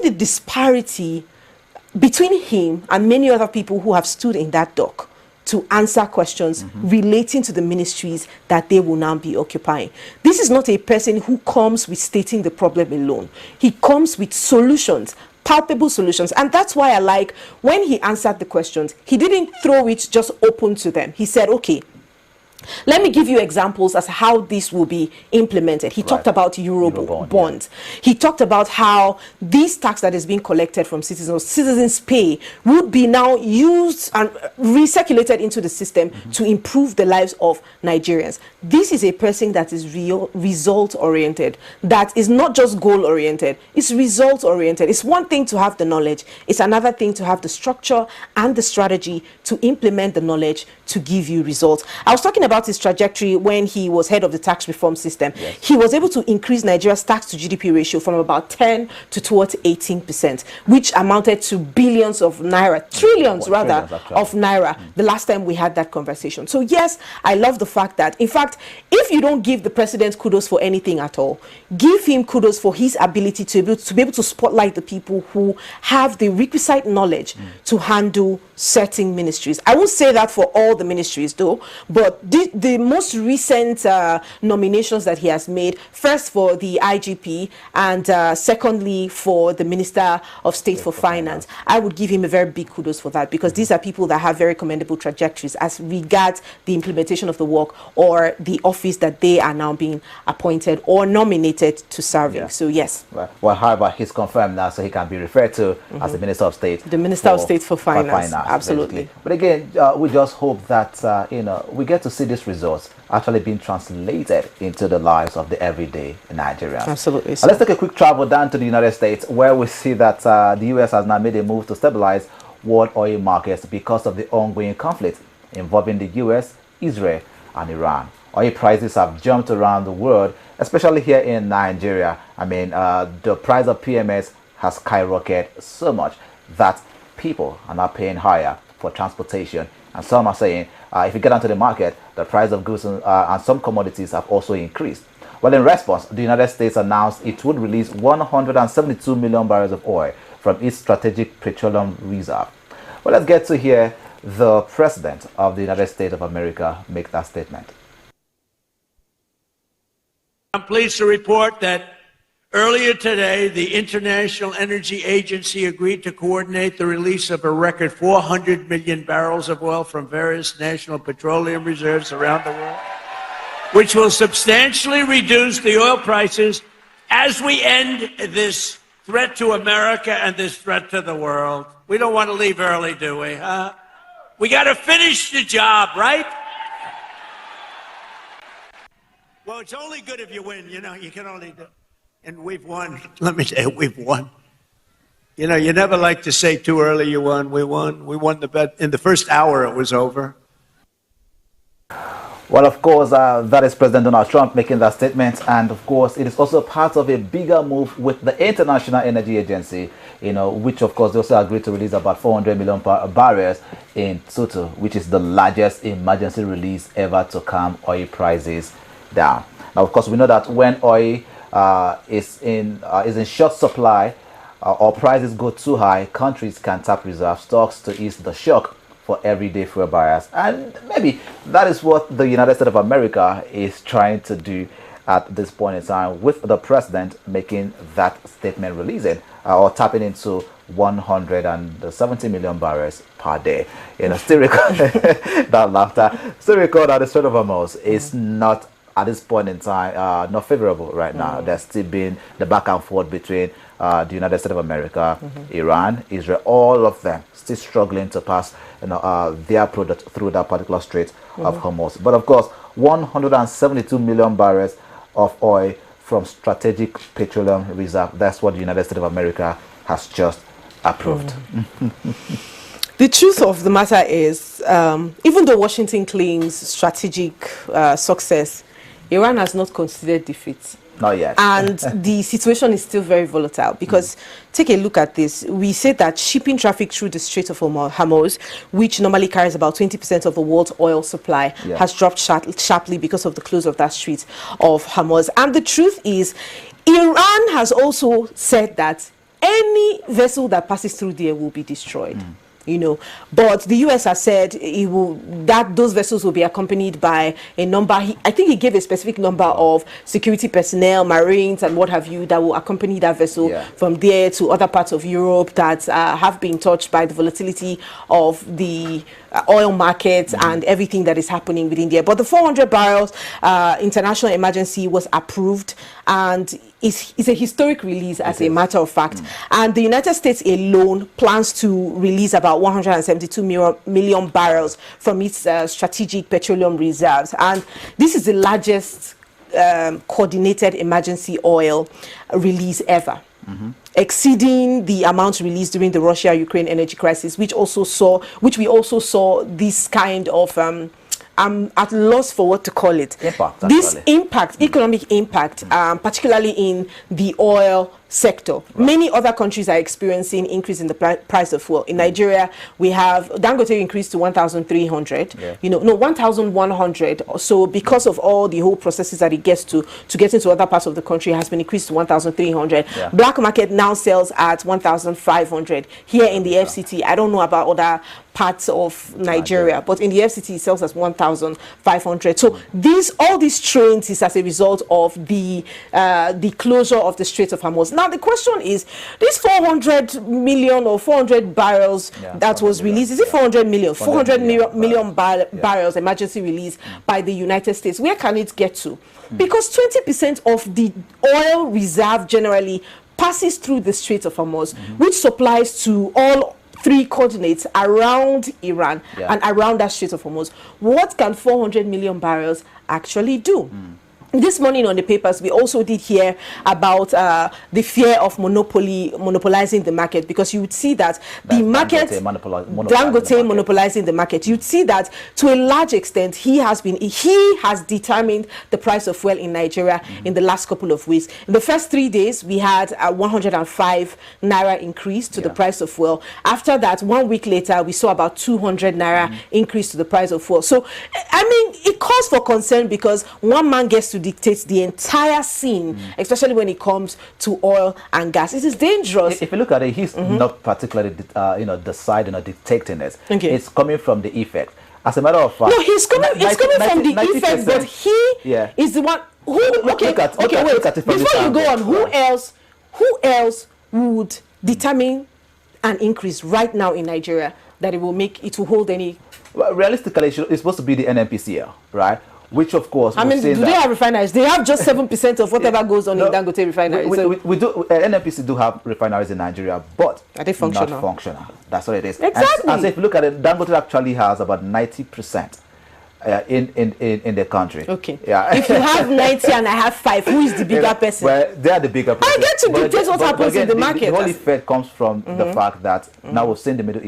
the disparity between him and many other people who have stood in that dock to answer questions relating to the ministries that they will now be occupying. This is not a person who comes with stating the problem alone. He comes with solutions, palpable solutions. And that's why I like when he answered the questions, he didn't throw it just open to them. He said, okay, let me give you examples as how this will be implemented. He talked about Eurobond. Yeah. He talked about how this tax that is being collected from citizens pay would be now used and recirculated into the system to improve the lives of Nigerians. This is a person that is result-oriented, that is not just goal-oriented, it's result-oriented. It's one thing to have the knowledge, it's another thing to have the structure and the strategy to implement the knowledge to give you results. I was talking about his trajectory when he was head of the tax reform system. Yes. He was able to increase Nigeria's tax to GDP ratio from about 10 to towards 18%, which amounted to billions of naira, trillions rather, of naira, the last time we had that conversation. So yes, I love the fact that, in fact, if you don't give the president kudos for anything at all, give him kudos for his ability to be able to spotlight the people who have the requisite knowledge to handle certain ministries. I won't say that for all the ministries though, but the most recent nominations that he has made, first for the IGP and secondly for the Minister of State for Finance, I would give him a very big kudos for that, because these are people that have very commendable trajectories as regards the implementation of the work or the office that they are now being appointed or nominated to serving. Yeah. So yes. Well, however, he's confirmed now, so he can be referred to as the Minister of State. The Minister of State for Finance. Absolutely. Basically. But again, we just hope that we get to see these results actually being translated into the lives of the everyday Nigerians. Absolutely. So. Let's take a quick travel down to the United States, where we see that the U.S. has now made a move to stabilize world oil markets because of the ongoing conflict involving the U.S., Israel, and Iran. Oil prices have jumped around the world, especially here in Nigeria. I mean, the price of PMS has skyrocketed so much that people are now paying higher for transportation, and some are saying if you get onto the market, the price of goods and some commodities have also increased. Well, in response, the United States announced it would release 172 million barrels of oil from its strategic petroleum reserve. Well, let's get to hear the President of the United States of America make that statement. I'm pleased to report that earlier today, the International Energy Agency agreed to coordinate the release of a record 400 million barrels of oil from various national petroleum reserves around the world, which will substantially reduce the oil prices as we end this threat to America and this threat to the world. We don't want to leave early, do we? We got to finish the job, right? Well, it's only good if you win. You know, you can only do. And we've won. Let me tell you, we've won. You know, you never like to say too early you won. We won. We won the bet. In the first hour, it was over. Well, of course, that is President Donald Trump making that statement. And, of course, it is also part of a bigger move with the International Energy Agency, which, of course, they also agreed to release about 400 million barrels in total, which is the largest emergency release ever to calm oil prices down. Now, of course, we know that when oil is in short supply or prices go too high, countries can tap reserve stocks to ease the shock for everyday fuel buyers. And maybe that is what the United States of America is trying to do at this point in time, with the president making that statement, releasing or tapping into 170 million barrels per day. Still record that laughter. Still record that the Strait of Hormuz is not at this point in time not favorable right now. There's still been the back and forth between the United States of America, Iran, Israel, all of them still struggling to pass their product through that particular Strait of Hormuz. But of course, 172 million barrels of oil from strategic petroleum reserve. That's what the United States of America has just approved. The truth of the matter is, even though Washington claims strategic success, Iran has not considered defeat. Not yet. And the situation is still very volatile, because take a look at this. We said that shipping traffic through the Strait of Hormuz, which normally carries about 20% of the world's oil supply, has dropped sharply because of the close of that Strait of Hormuz. And the truth is, Iran has also said that any vessel that passes through there will be destroyed. You know, but the US has said those vessels will be accompanied by a number. I think he gave a specific number of security personnel, Marines, and what have you, that will accompany that vessel from there to other parts of Europe that have been touched by the volatility of the oil markets and everything that is happening within there. But the 400 barrels international emergency was approved, and is a historic release, as a matter of fact. And the United States alone plans to release about 172 million barrels from its strategic petroleum reserves. And this is the largest coordinated emergency oil release ever. Exceeding the amount released during the Russia-Ukraine energy crisis, which we also saw this kind of I'm at loss for what to call it. Economic impact, particularly in the oil sector. Many other countries are experiencing increase in the price of fuel. In Nigeria, we have Dangote increased to 1,300. You know, no, 1,100. So because of all the whole processes that it gets to get into other parts of the country, has been increased to 1,300. Black market now sells at 1,500 here in the FCT. I don't know about other parts of Nigeria, but in the FCT it sells as 1,500. So all these trains is as a result of the closure of the Strait of Hormuz. Now the question is, this 400 million or 400 barrels that was released, is it 400 million? 400 million barrels emergency release by the United States. Where can it get to? Because 20% of the oil reserve generally passes through the Strait of Hormuz, which supplies to all three coordinates around Iran and around that Strait of Hormuz. What can 400 million barrels actually do? This morning on the papers, we also did hear about the fear of monopolizing the market, because you would see that the market, Dangote monopolizing the market, you'd see that to a large extent he has determined the price of fuel in Nigeria in the last couple of weeks. In the first 3 days, we had a 105 naira increase to the price of fuel. After that, 1 week later, we saw about 200 naira increase to the price of fuel. So, I mean, it calls for concern, because one man gets to dictate the entire scene, especially when it comes to oil and gas. It is dangerous. If you look at it, he's not particularly, deciding or dictating it. It's coming from the effect. As a matter of fact, no, it's coming from the effect, but he is the one who. Before you go on, who else would determine an increase right now in Nigeria that it will hold any? Well, realistically, it's supposed to be the NNPCL, right? Which, of course, I mean, do they have refineries? They have just 7% of whatever goes on in Dangote refineries. We do. NNPC do have refineries in Nigeria, but are they functional? Not functional. That's what it is. Exactly. And so if you look at it, Dangote actually has about 90% in the country. Okay. Yeah. If you have 90 and I have 5, who is the bigger person? Well, they are the bigger person. I get to dictate what happens in the market. The whole effect comes from the fact that now we've seen the Middle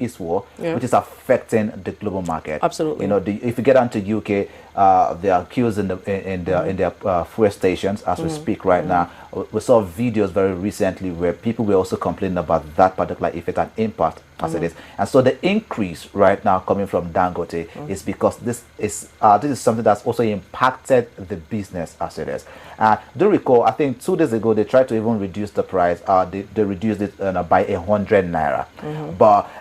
East war, which is affecting the global market. Absolutely. You know, if you get onto UK, they are queues in their fuel stations as we speak right now. We saw videos very recently where people were also complaining about that particular effect and impact as it is. And so the increase right now coming from Dangote is because this is something that's also impacted the business as it is. Do recall, I think 2 days ago they tried to even reduce the price. They reduced it by 100 naira.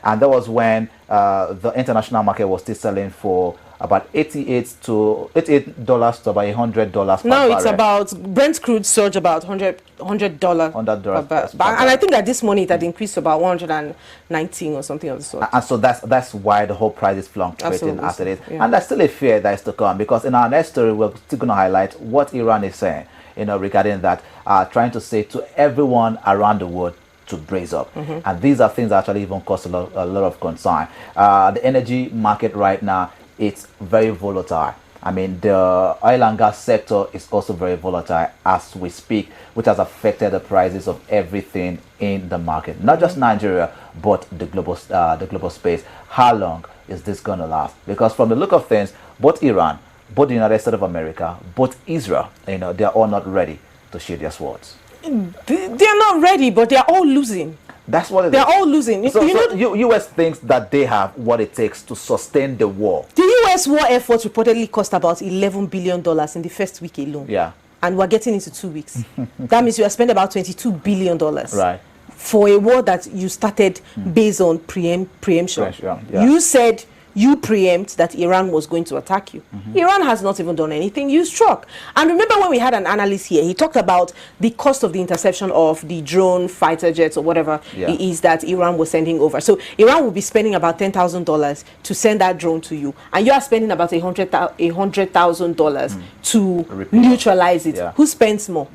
And that was when the international market was still selling for about $88 to about $100 per now barrel. It's about Brent crude surge about $100 per barrel. And I think that this morning it had increased to about 119 or something of the sort. And so that's why the whole price is fluctuating as it is. And there's still a fear that is to come, because in our next story we're still going to highlight what Iran is saying, regarding that, trying to say to everyone around the world to brace up. And these are things that actually even cause a lot of concern. The energy market right now, it's very volatile. I mean, the oil and gas sector is also very volatile as we speak, which has affected the prices of everything in the market, not just Nigeria, but the global space. How long is this going to last? Because from the look of things, both Iran, both the United States of America, both Israel, they are all not ready to sheathe their swords. They are not ready, but they are all losing. That's what they're all losing. So U.S. thinks that they have what it takes to sustain the war. The U.S. war effort reportedly cost about $11 billion in the first week alone. Yeah. and we're getting into 2 weeks. That means you have spent about $22 billion. Right. For a war that you started based on preemption. Yeah. You said you preempt that Iran was going to attack you. Iran has not even done anything. You struck. And remember when we had an analyst here, he talked about the cost of the interception of the drone fighter jets or whatever it is that Iran was sending over. So Iran will be spending about $10,000 to send that drone to you. And you are spending about $100,000 to neutralize it. Who spends more?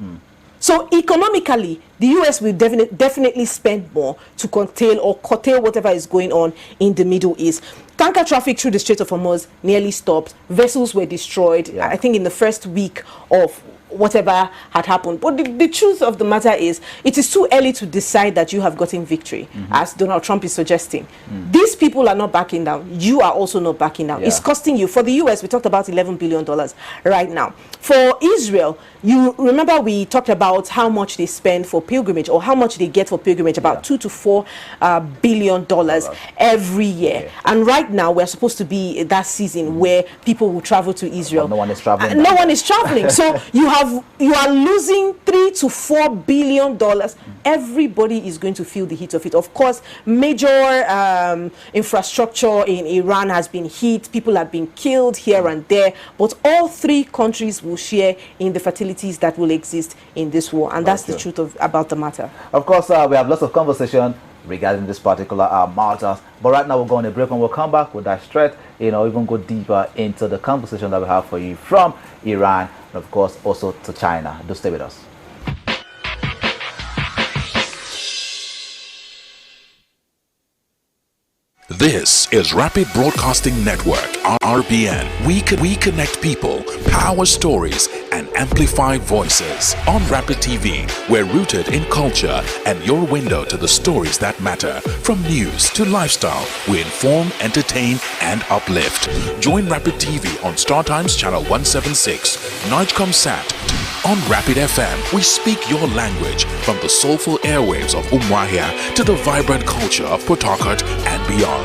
So economically, the US will definitely spend more to curtail whatever is going on in the Middle East. Tanker traffic through the Strait of Hormuz nearly stopped. Vessels were destroyed, I think, in the first week of whatever had happened. But the truth of the matter is, it is too early to decide that you have gotten victory, as Donald Trump is suggesting. These people are not backing down. You are also not backing down. It's costing you. For the US, we talked about $11 billion right now. For Israel, you remember we talked about how much they spend for pilgrimage, or how much they get for pilgrimage, about $2 to $4 billion every year. And right now, we're supposed to be that season where people will travel to Israel. Well, no one is traveling. No one is traveling. So you are losing $3 to $4 billion. Everybody is going to feel the heat of it. Of course, major infrastructure in Iran has been hit. People have been killed here and there. But all three countries will share in the fatalities that will exist in this war. And that's the truth about the matter. Of course, we have lots of conversation regarding this particular matter. But right now, we're going to break, and we'll come back with that straight, even go deeper into the conversation that we have for you from Iran, and of course, also to China. Do stay with us. This is Rapid Broadcasting Network, RBN. We connect people, power stories, and amplify voices. On Rapid TV, we're rooted in culture and your window to the stories that matter. From news to lifestyle, we inform, entertain, and uplift. Join Rapid TV on StarTimes Channel 176, Nigecomsat. On Rapid FM, we speak your language, from the soulful airwaves of Umuahia to the vibrant culture of Port Harcourt and beyond.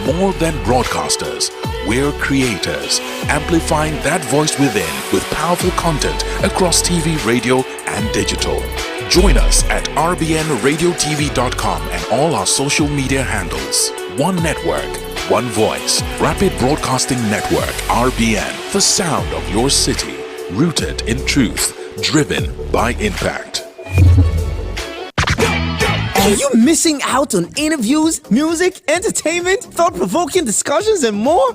More than broadcasters, we're creators, amplifying that voice within with powerful content across TV, radio, and digital. Join us at rbnradiotv.com and all our social media handles. One network, one voice. Rapid Broadcasting Network, RBN, the sound of your city. Rooted in truth, driven by impact. Are you missing out on interviews, music, entertainment, thought-provoking discussions, and more?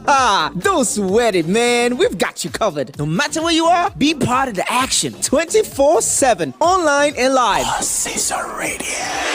Don't sweat it, man. We've got you covered. No matter where you are, be part of the action 24/7, online and live. Caesar Radio.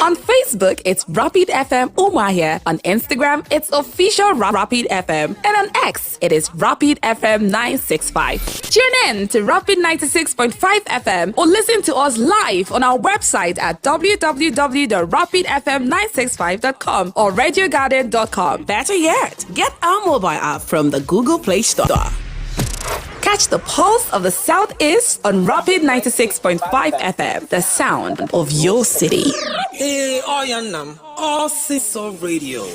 On Facebook, it's Rapid FM Umuahia. On Instagram, it's official Rapid FM. And on X, it is Rapid FM 965. Tune in to Rapid 96.5 FM or listen to us live on our website at www.rapidfm965.com or radiogarden.com. Better yet, get our mobile app from the Google Play Store. Catch the pulse of the Southeast on Rapid 96.5 FM, the sound of your city. Hey, Oyanam, all Caesar Radio.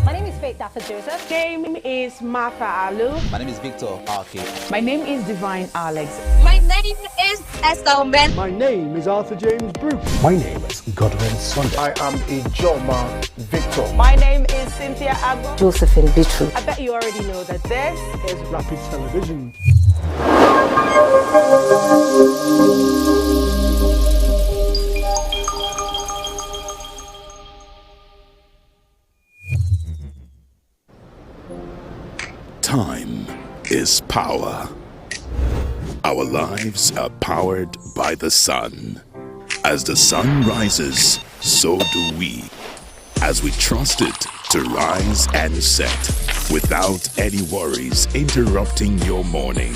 My name is Faith Dafa Joseph. Name is Martha Alu. My name is Victor Arki. My name is Divine Alex. My name is Esther Ben. My name is Arthur James Brooks. My name is Godwin Sunday. I am Ijoma Victor. My name is Cynthia Agbo. Josephine Bitru. I bet you already know that this is Rapid Television. Time is power. Our lives are powered by the sun. As the sun rises, so do we. As we trust it to rise and set without any worries interrupting your morning.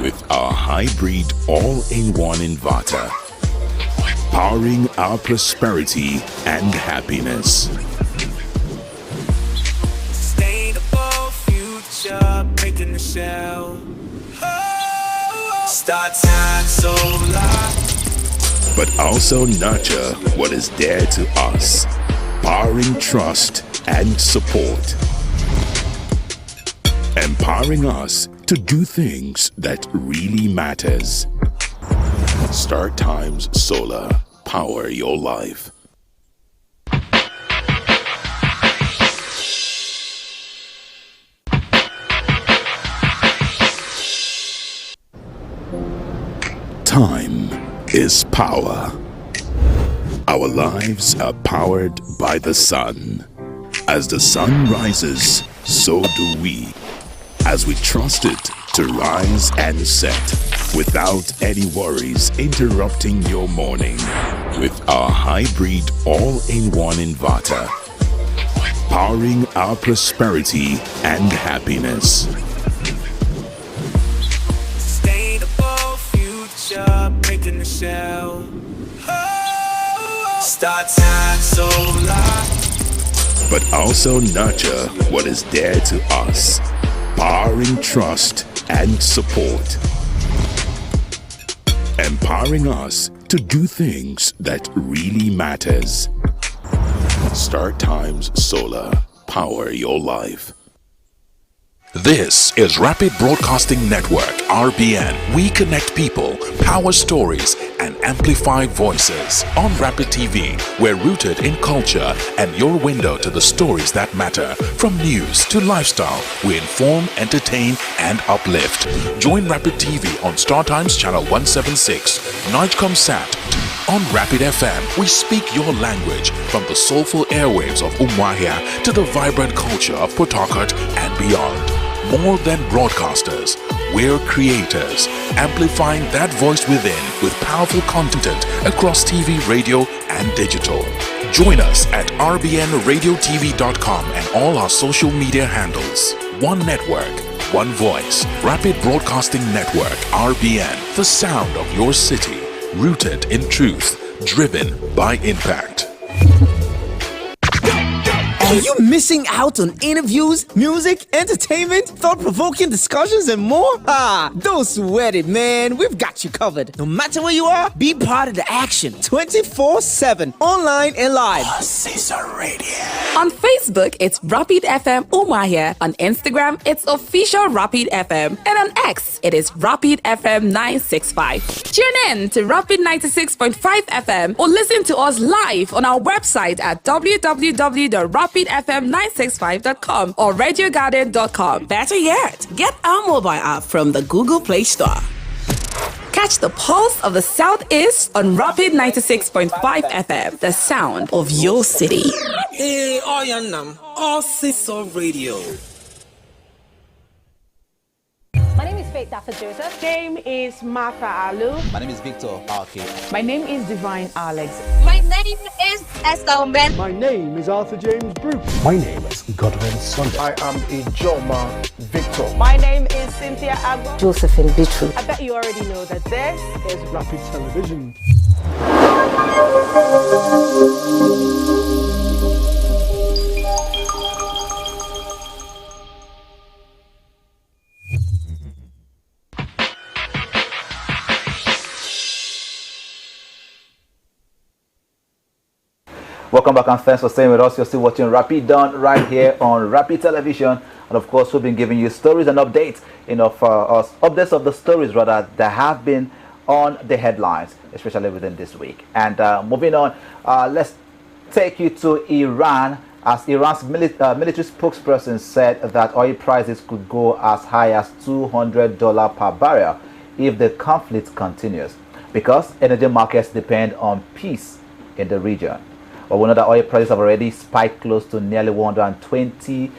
With our hybrid all-in-one inverter, powering our prosperity and happiness. Making the shell. Start time solar. But also nurture what is dear to us, powering trust and support, empowering us to to do things that really matters. Start Times Solar. Power your life. Time is power. Our lives are powered by the sun. As the sun rises, so do we. As we trust it to rise and set without any worries interrupting your morning. With our hybrid all-in-one inverter, powering our prosperity and happiness. Sustainable future, making the shell. Start Time Solar. But also nurture what is dear to us, powering trust and support, empowering us to do things that really matters. Start Times Solar. Power your life. This is Rapid Broadcasting Network, RBN. We connect people, power stories, and amplify voices. On Rapid TV, we're rooted in culture and your window to the stories that matter. From news to lifestyle, we inform, entertain, and uplift. Join Rapid TV on Star Times Channel 176, Nightcomsat. On Rapid FM, we speak your language from the soulful airwaves of Umuahia to the vibrant culture of Port Harcourt and beyond. More than broadcasters, we're creators, amplifying that voice within with powerful content across TV, radio, and digital. Join us at rbnradiotv.com and all our social media handles. One network, one voice. Rapid Broadcasting Network, RBN. The sound of your city. Rooted in truth, driven by impact. Are you missing out on interviews, music, entertainment, thought-provoking discussions, and more? Don't sweat it, man. We've got you covered. No matter where you are, be part of the action 24/7, online and live. Caesar Radio. On Facebook, it's Rapid FM Umuahia. On Instagram, it's official Rapid FM. And on X, it is Rapid FM 965. Tune in to Rapid 96.5 FM or listen to us live on our website at www.rapidfm965.com or radiogarden.com. Better yet, get our mobile app from the Google Play Store. Catch the pulse of the Southeast on Rapid 96.5 FM, the sound of your city. Hey, Oyanam, Caesar Radio. My name is Faith Dafa Joseph. Name is Martha Alu. My name is Victor Arke. My name is Divine Alex. My name is Esther Men. My name is Arthur James Brooks. My name is Godwin Sunday. I am Ijoma Victor. My name is Cynthia Agbo. Josephine Bitru. I bet you already know that this is Rapid Television. Welcome back and thanks for staying with us. You're still watching Rapid Dawn right here on Rapid Television. And of course, we've been giving you stories and updates, updates of the stories rather that have been on the headlines, especially within this week. And moving on, let's take you to Iran, as Iran's military spokesperson said that oil prices could go as high as $200 per barrel if the conflict continues, because energy markets depend on peace in the region. But we know that oil prices have already spiked close to nearly $120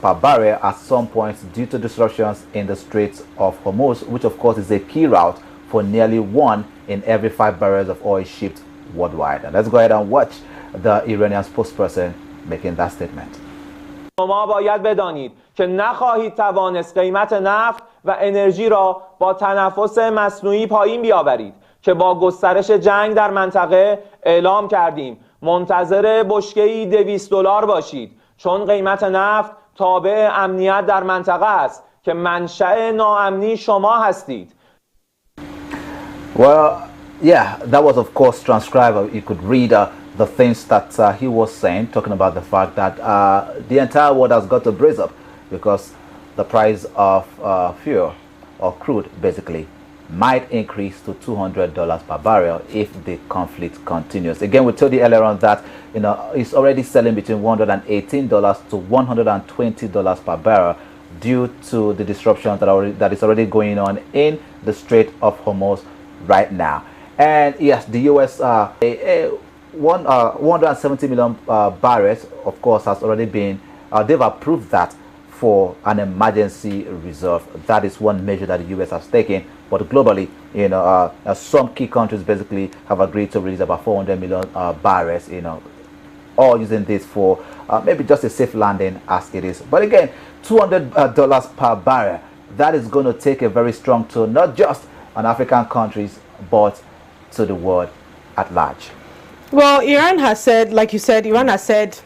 per barrel at some points due to disruptions in the Straits of Hormuz, which of course is a key route for nearly 1 in every 5 barrels of oil shipped worldwide. And let's go ahead and watch the Iranian spokesperson making that statement. شما باید بدانید که نخواهید توانست قیمت نفت و انرژی را با تنفس مصنوعی پایین بیاورید که با گسترش جنگ در منطقه اعلام کردیم منتظر بشکه‌ای $200 باشید، چون قیمت نفت تابع امنیت در منطقه است که منشأ ناامنی شما هستید. Well, yeah, that was of course transcribed. You could read the things that he was saying, talking about the fact that the entire world has got to brace up, because the price of fuel or crude basically might increase to $200 per barrel if the conflict continues. Again, we told you earlier on that it's already selling between $118 to $120 per barrel due to the disruptions that is already going on in the Strait of Hormuz right now. And yes, the U.S. 170 million barrels, of course, has already been, they've approved that for an emergency reserve. That is one measure that the U.S. has taken. But globally, some key countries basically have agreed to release about 400 million barrels, all using this for maybe just a safe landing as it is. But again, $200 per barrel, that is going to take a very strong toll, not just on African countries, but to the world at large. Well, Iran has said, like you said, Iran has said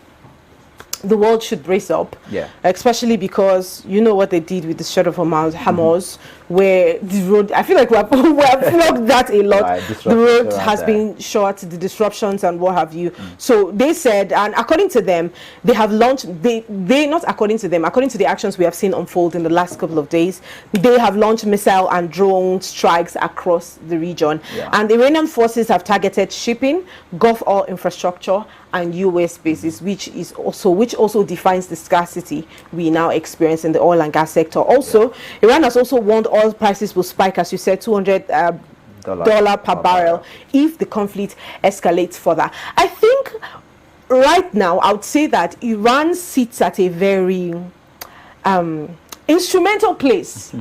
the world should brace up, especially because you know what they did with the Strait of Hormuz, where the road, I feel like we have flogged that a lot. Right, the road has been short, the disruptions and what have you. So they said, and according to them, they have launched, not according to them, according to the actions we have seen unfold in the last couple of days, they have launched missile and drone strikes across the region. And the Iranian forces have targeted shipping, Gulf oil infrastructure, and US bases, which also defines the scarcity we now experience in the oil and gas sector. Also, Iran has also warned oil prices will spike, as you said, $200 per barrel if the conflict escalates further. I think right now I would say that Iran sits at a very instrumental place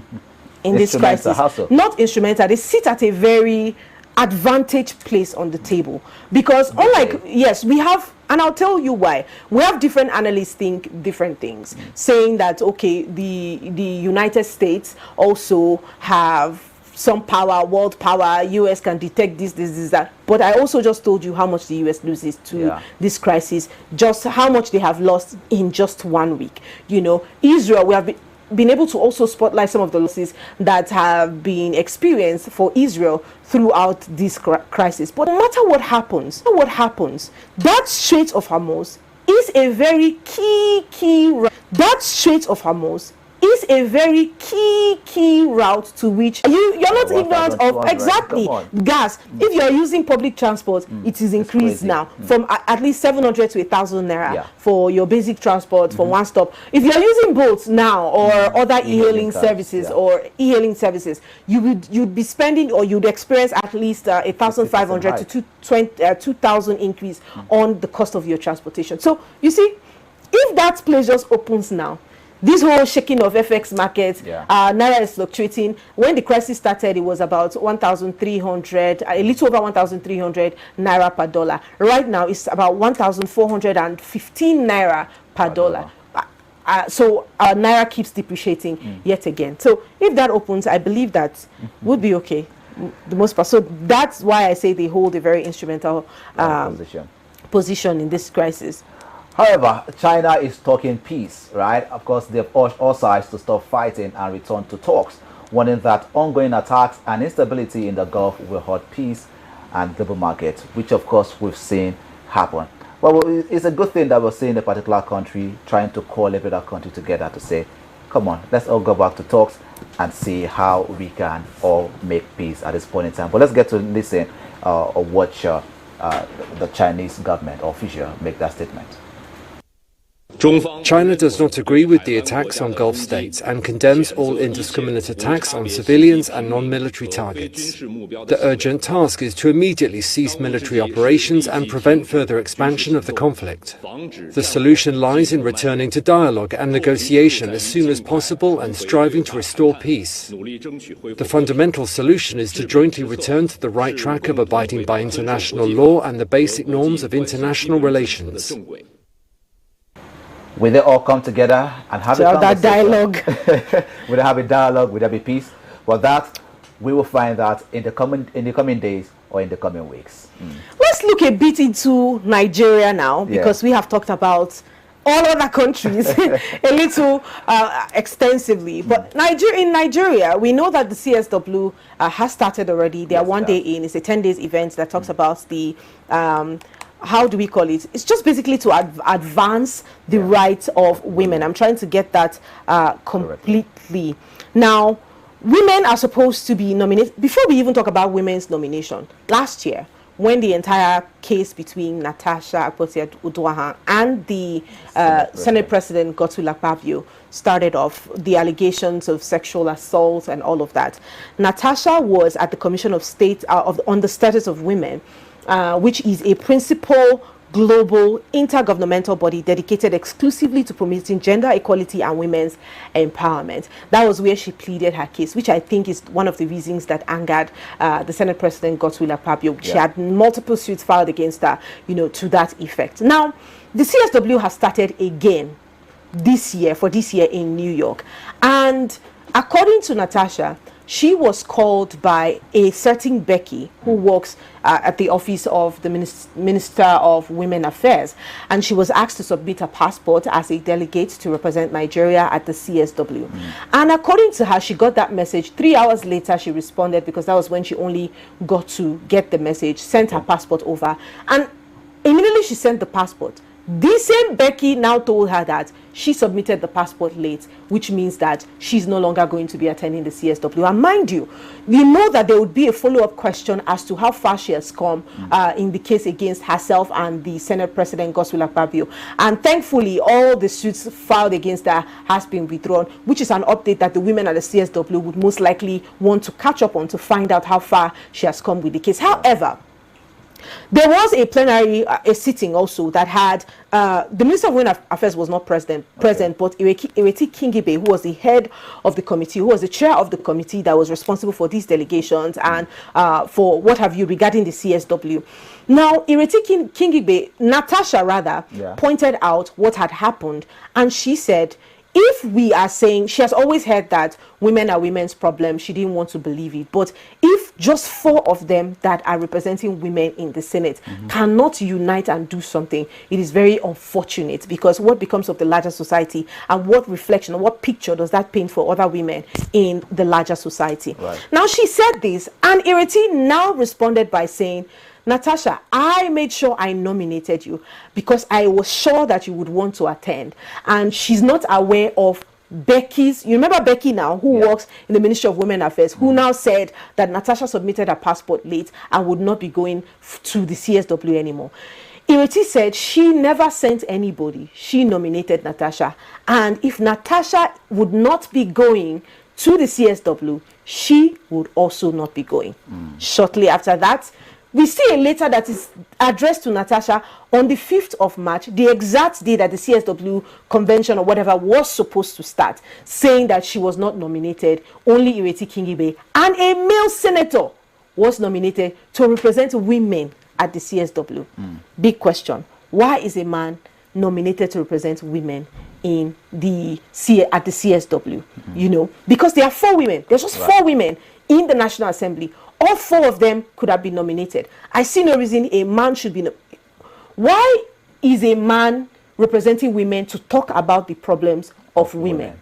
in this crisis. Not instrumental, they sit at a very advantage place on the table, because unlike we have, and I'll tell you why, we have different analysts think different things, saying that okay, the United States also have some power, world power, US can detect this, that, but I also just told you how much the US loses to this crisis, just how much they have lost in just 1 week. Israel, we have been able to also spotlight some of the losses that have been experienced for Israel throughout this crisis. But no matter what happens, that Strait of Hormuz is a very key that Strait of Hormuz is a very key route to which you're not ignorant of. Exactly. Gas, if you're using public transport, it is increased now from at least 700 to 1,000 naira for your basic transport from one stop. If you're using boats now or other e-hailing services you'd be spending, or you'd experience at least 1,500 to 2,000 increase on the cost of your transportation. So you see, if that place just opens now, this whole shaking of FX markets, Naira is fluctuating. When the crisis started, it was about 1,300, a little over 1,300 Naira per dollar. Right now, it's about 1,415 Naira per dollar. So our Naira keeps depreciating yet again. So if that opens, I believe that would be okay, the most part. So that's why I say they hold a very instrumental position in this crisis. However, China is talking peace, right? Of course, they've urged all sides to stop fighting and return to talks, warning that ongoing attacks and instability in the Gulf will hurt peace and global markets, which of course we've seen happen. Well, it's a good thing that we're seeing a particular country trying to call every other country together to say, come on, let's all go back to talks and see how we can all make peace at this point in time. But let's get to listen or watch the Chinese government official make that statement. China does not agree with the attacks on Gulf states and condemns all indiscriminate attacks on civilians and non-military targets. The urgent task is to immediately cease military operations and prevent further expansion of the conflict. The solution lies in returning to dialogue and negotiation as soon as possible and striving to restore peace. The fundamental solution is to jointly return to the right track of abiding by international law and the basic norms of international relations. Will they all come together and have that dialogue? Will they have a dialogue? Will there be peace? Well, that we will find that in the coming days or in the coming weeks. Let's look a bit into Nigeria now, because we have talked about all other countries a little extensively. But in Nigeria, we know that the CSW has started already. They are 1 day in. It's a 10 days event that talks about the how do we call it? It's just basically to advance the rights of women. I'm trying to get that completely. Now, women are supposed to be nominated. Before we even talk about women's nomination, last year, when the entire case between Natasha Akpoti-Uduaghan and the Senate President Godswill Akpabio started off, the allegations of sexual assault and all of that, Natasha was at the Commission of State on the Status of Women, which is a principal global intergovernmental body dedicated exclusively to promoting gender equality and women's empowerment. That was where she pleaded her case, which I think is one of the reasons that angered the Senate President Godswill Akpabio. She had multiple suits filed against her, to that effect. Now, the CSW has started again this year in New York. And according to Natasha, she was called by a certain Becky who works at the office of the Minister of Women Affairs, and she was asked to submit a passport as a delegate to represent Nigeria at the CSW. And according to her, she got that message. 3 hours later, she responded, because that was when she only got to get the message, sent her passport over, and immediately she sent the passport. This same Becky now told her that she submitted the passport late, which means that she's no longer going to be attending the CSW. And mind you, know that there would be a follow-up question as to how far she has come in the case against herself and the Senate President Godswill Akpabio. And thankfully, all the suits filed against her has been withdrawn, which is an update that the women at the CSW would most likely want to catch up on to find out how far she has come with the case. However, there was a plenary a sitting also that had the Minister of Women Affairs was not present, but Ireti Kingibe, who was the head of the committee, who was the chair of the committee that was responsible for these delegations and for what have you regarding the CSW. Now, Ireti Kingibe, Natasha rather, pointed out what had happened, and she said, if we are saying, she has always heard that women are women's problem, she didn't want to believe it. But if just 4 of them that are representing women in the Senate cannot unite and do something, it is very unfortunate, because what becomes of the larger society, and what reflection, what picture does that paint for other women in the larger society? Now, she said this, and Ireti now responded by saying, Natasha, I made sure I nominated you because I was sure that you would want to attend. And she's not aware of Becky's, you remember Becky now, who works in the Ministry of Women Affairs, who now said that Natasha submitted her passport late and would not be going to the CSW anymore. Ireti said she never sent anybody. She nominated Natasha. And if Natasha would not be going to the CSW, she would also not be going. Shortly after that, we see a letter that is addressed to Natasha on the 5th of March, the exact day that the CSW convention or whatever was supposed to start, saying that she was not nominated, only Ireti Kingibe, and a male senator was nominated to represent women at the CSW. Big question. Why is a man nominated to represent women in the at the CSW? Because there are 4 women. There's just 4 women in the National Assembly. All 4 of them could have been nominated. I see no reason a man should be. Why is a man representing women to talk about the problems of women?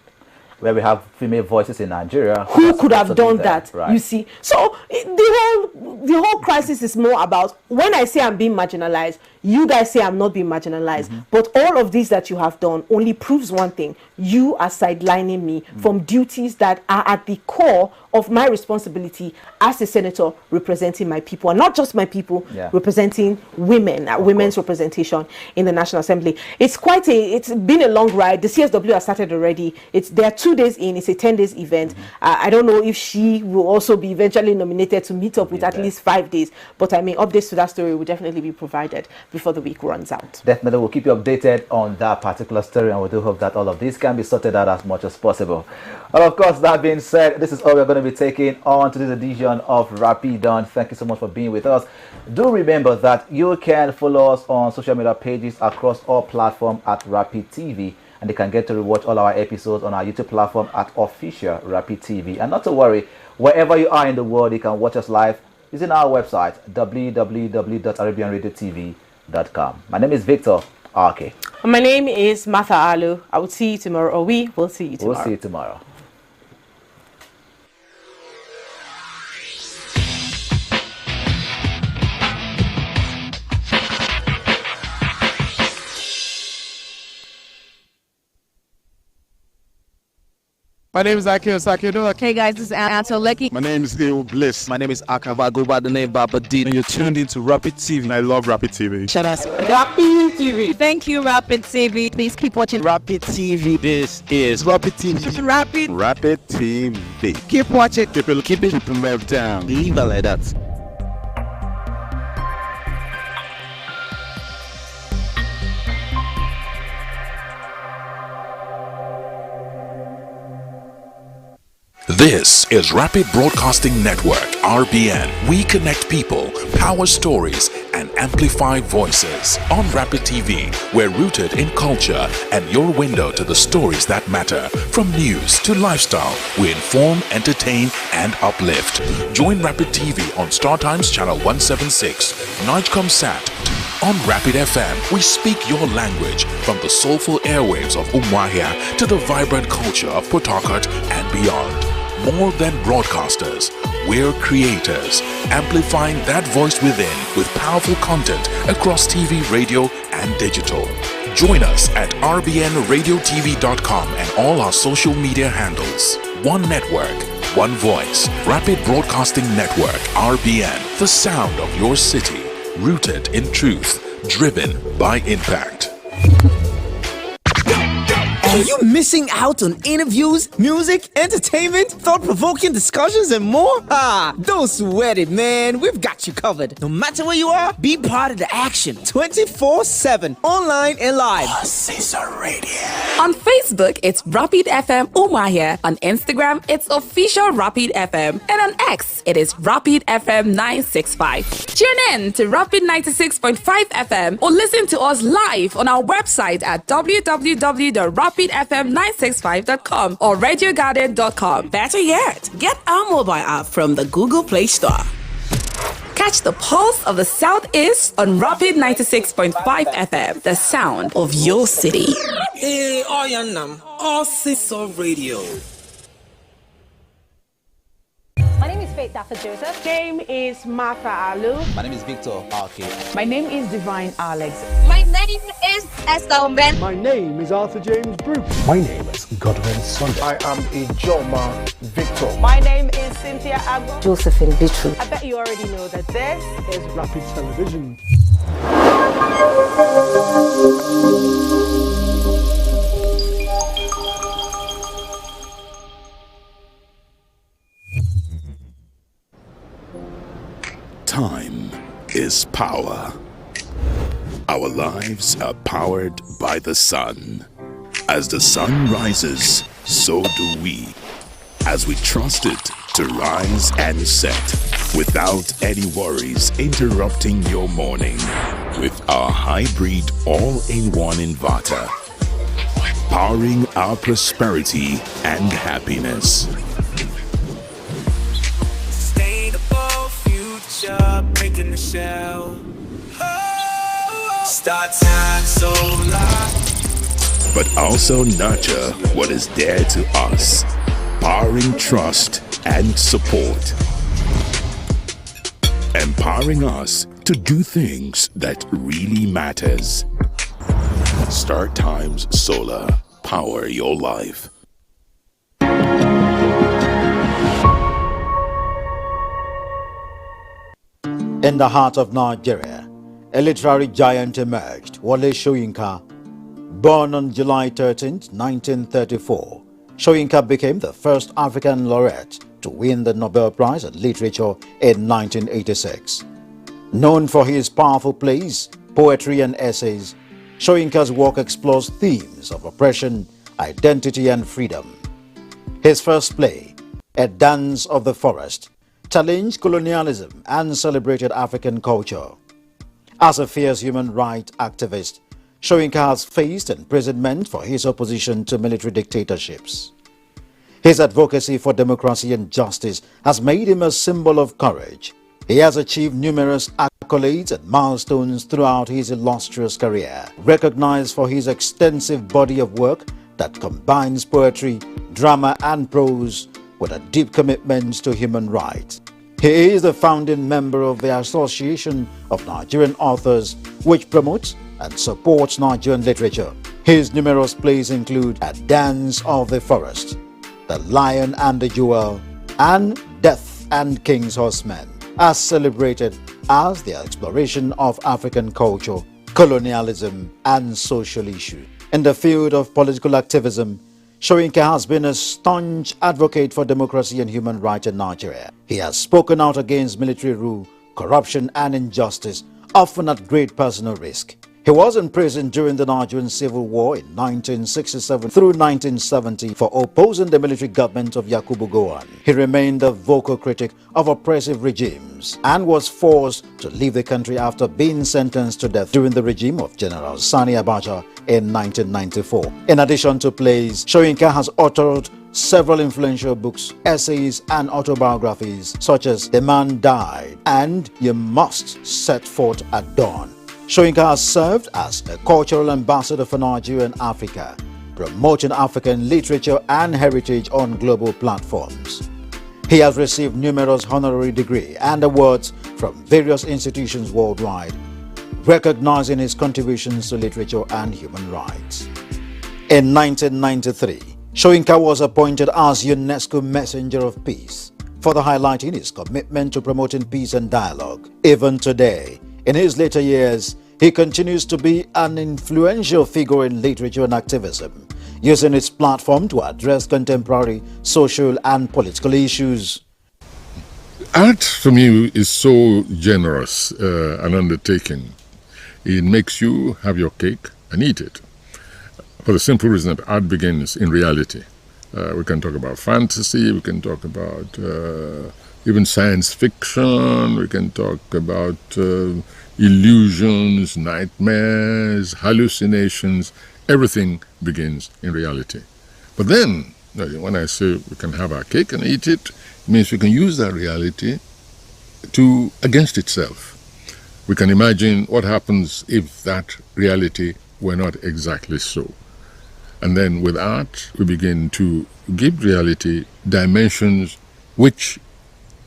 Where we have female voices in Nigeria. Who could have done that? You see. So the whole crisis is more about, when I say I'm being marginalized, you guys say I'm not being marginalized. But all of this that you have done only proves one thing. You are sidelining me from duties that are at the core of my responsibility as a senator representing my people, and not just my people, representing women, women's representation in the National Assembly. It's been a long ride. The CSW has started already. There are 2 days in. It's a 10 days event. I don't know if she will also be eventually nominated to meet up with at least 5 days, but I mean, updates to that story will definitely be provided before the week runs out. Definitely, we'll keep you updated on that particular story, and we do hope that all of this can be sorted out as much as possible. And of course, that being said, this is all we're going to be taking on to this edition of Rapid On. Thank you so much for being with us. Do remember that you can follow us on social media pages across all platforms at Rapid TV, and you can get to rewatch all our episodes on our YouTube platform at Official Rapid TV. And not to worry, wherever you are in the world, you can watch us live using our website, www.arabianradiotv.com. My name is Victor RK. My name is Martha Alu. I will see you tomorrow, or we will see you tomorrow. We'll see you tomorrow. My name is Akil Sakido. Hey guys, this is Anto Lecky. My name is Theo Bliss. My name is Akava. I go by the name Baba D. And you're tuned into Rapid TV. And I love Rapid TV. Shout out Rapid TV. Thank you, Rapid TV. Please keep watching Rapid TV. This is Rapid TV. Rapid TV. Keep watching. Keep it left down. Leave it like that. This is Rapid Broadcasting Network, RBN. We connect people, power stories, and amplify voices. On Rapid TV, we're rooted in culture and your window to the stories that matter. From news to lifestyle, we inform, entertain, and uplift. Join Rapid TV on Star Times Channel 176, Nigecom Sat. On Rapid FM, we speak your language from the soulful airwaves of Umuahia to the vibrant culture of Port Harcourt and beyond. More than broadcasters, we're creators, amplifying that voice within with powerful content across TV, radio, and digital. Join us at rbnradiotv.com and all our social media handles. One network, one voice. Rapid Broadcasting Network, RBN. The sound of your city, rooted in truth, driven by impact. Are you missing out on interviews, music, entertainment, thought-provoking discussions, and more? Don't sweat it, man. We've got you covered. No matter where you are, be part of the action 24/7, online and live. Caesar Radio. On Facebook, it's Rapid FM Umuahia. On Instagram, it's official Rapid FM. And on X, it is Rapid FM 965. Tune in to Rapid 96.5 FM or listen to us live on our website at www.rapidfm965.com or radiogarden.com. Better yet, get our mobile app from the Google Play Store. Catch the pulse of the Southeast on Rapid 96.5 FM, the sound of your city. Hey, Oyannam, Caesar Radio. My name is Faith Dafford Joseph. Name is Martha Alu. My name is Victor Arke. My name is Divine Alex. My name is Esther Ben. My name is Arthur James Brooks. My name is Godwin Sunday. I am Ijoma Victor. My name is Cynthia Agbo. Josephine Bichu. I bet you already know that this is Rapid Television. Time is power. Our lives are powered by the sun. As the sun rises, so do we. As we trust it to rise and set without any worries interrupting your morning with our hybrid all-in-one inverter, powering our prosperity and happiness. Making the shell. Start time solar. But also nurture what is dear to us, powering trust and support, empowering us to do things that really matters. Start Times Solar. Power your life. In the heart of Nigeria, a literary giant emerged, Wole Soyinka. Born on July 13, 1934, Soyinka became the first African laureate to win the Nobel Prize in Literature in 1986. Known for his powerful plays, poetry and essays, Soyinka's work explores themes of oppression, identity and freedom. His first play, A Dance of the Forest, challenged colonialism and celebrated African culture. As a fierce human rights activist, Soyinka has faced imprisonment for his opposition to military dictatorships. His advocacy for democracy and justice has made him a symbol of courage. He has achieved numerous accolades and milestones throughout his illustrious career, recognized for his extensive body of work that combines poetry, drama and prose with a deep commitment to human rights. He is the founding member of the Association of Nigerian Authors, which promotes and supports Nigerian literature. His numerous plays include A Dance of the Forest, The Lion and the Jewel, and Death and King's Horsemen, are celebrated as the exploration of African culture, colonialism, and social issues. In the field of political activism, Soyinka has been a staunch advocate for democracy and human rights in Nigeria. He has spoken out against military rule, corruption, and injustice, often at great personal risk. He was in prison during the Nigerian Civil War in 1967 through 1970 for opposing the military government of Yakubu Gowon. He remained a vocal critic of oppressive regimes and was forced to leave the country after being sentenced to death during the regime of General Sani Abacha in 1994. In addition to plays, Soyinka has authored several influential books, essays, and autobiographies such as The Man Died and You Must Set Forth at Dawn. Soyinka has served as a cultural ambassador for Nigeria and Africa, promoting African literature and heritage on global platforms. He has received numerous honorary degrees and awards from various institutions worldwide, recognizing his contributions to literature and human rights. In 1993, Soyinka was appointed as UNESCO Messenger of Peace, further highlighting his commitment to promoting peace and dialogue. Even today, in his later years, he continues to be an influential figure in literature and activism, using his platform to address contemporary social and political issues. Art, for me, is so generous an undertaking. It makes you have your cake and eat it. For the simple reason that art begins in reality. We can talk about fantasy, we can talk about even science fiction, we can talk about illusions, nightmares, hallucinations. Everything begins in reality. But then, when I say we can have our cake and eat it, it means we can use that reality against itself. We can imagine what happens if that reality were not exactly so. And then with art, we begin to give reality dimensions which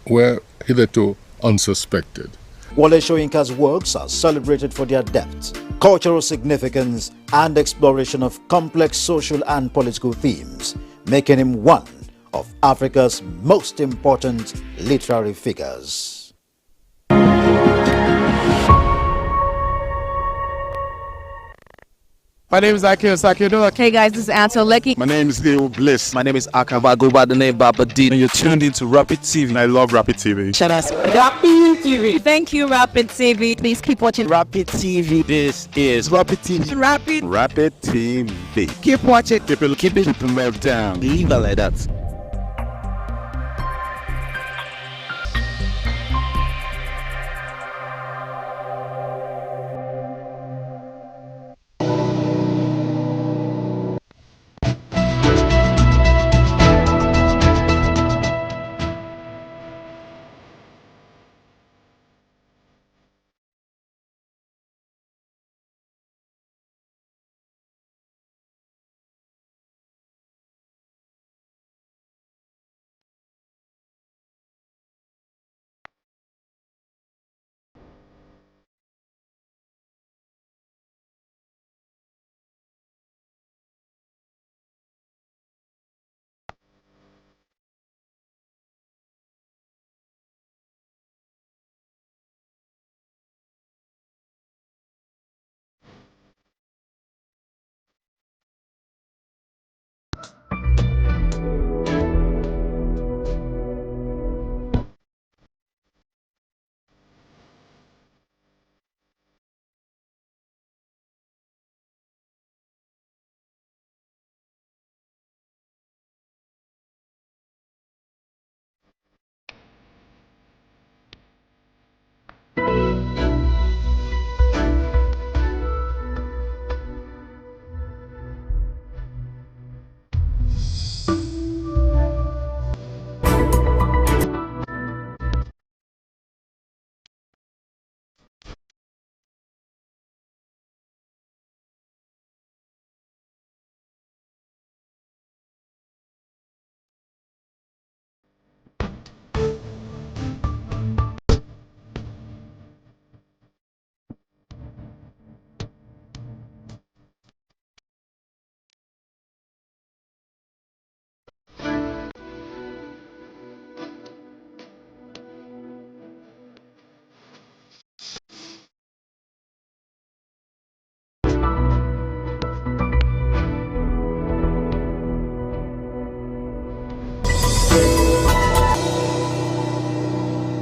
were hitherto unsuspected. Wole Soyinka's works are celebrated for their depth, cultural significance, and exploration of complex social and political themes, making him one of Africa's most important literary figures. My name is Akio Sakido. Hey guys, this is Ansel Lecky. My name is Leo Bliss. My name is Akava, go by the name Baba D. And you're tuned into Rapid TV. And I love Rapid TV. Shout out Rapid TV. Thank you, Rapid TV. Please keep watching Rapid TV. This is Rapid TV. Rapid TV. Keep watching. Keep it down. Leave it like that.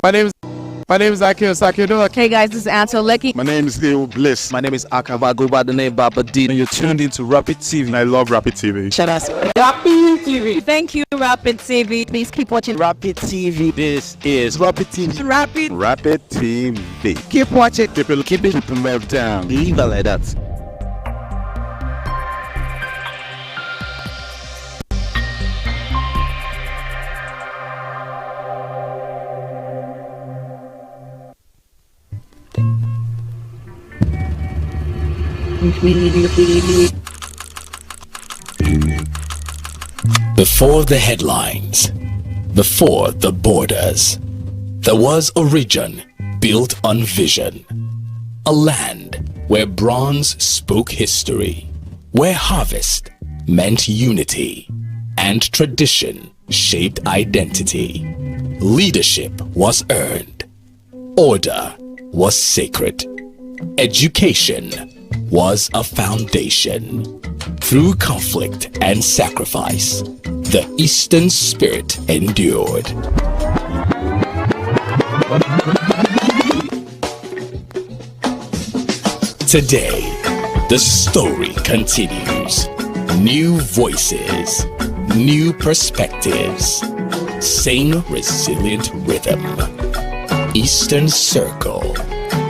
My name is Akio Sakido. Hey guys, this is Anto Lecky. My name is Leo Bliss. My name is Akava. I go by the name Baba D. And you're tuned into Rapid TV. And I love Rapid TV. Shout out Rapid TV. Thank you, Rapid TV. Please keep watching Rapid TV. This is Rapid TV. Rapid TV. Keep watching. Keep it well down. Leave it like that. Before the headlines, before the borders, there was a region built on vision, a land where bronze spoke history, where harvest meant unity, and tradition shaped identity. Leadership was earned, order was sacred, education was a foundation. Through conflict and sacrifice, the Eastern spirit endured. Today, the story continues. New voices, new perspectives, same resilient rhythm. Eastern Circle,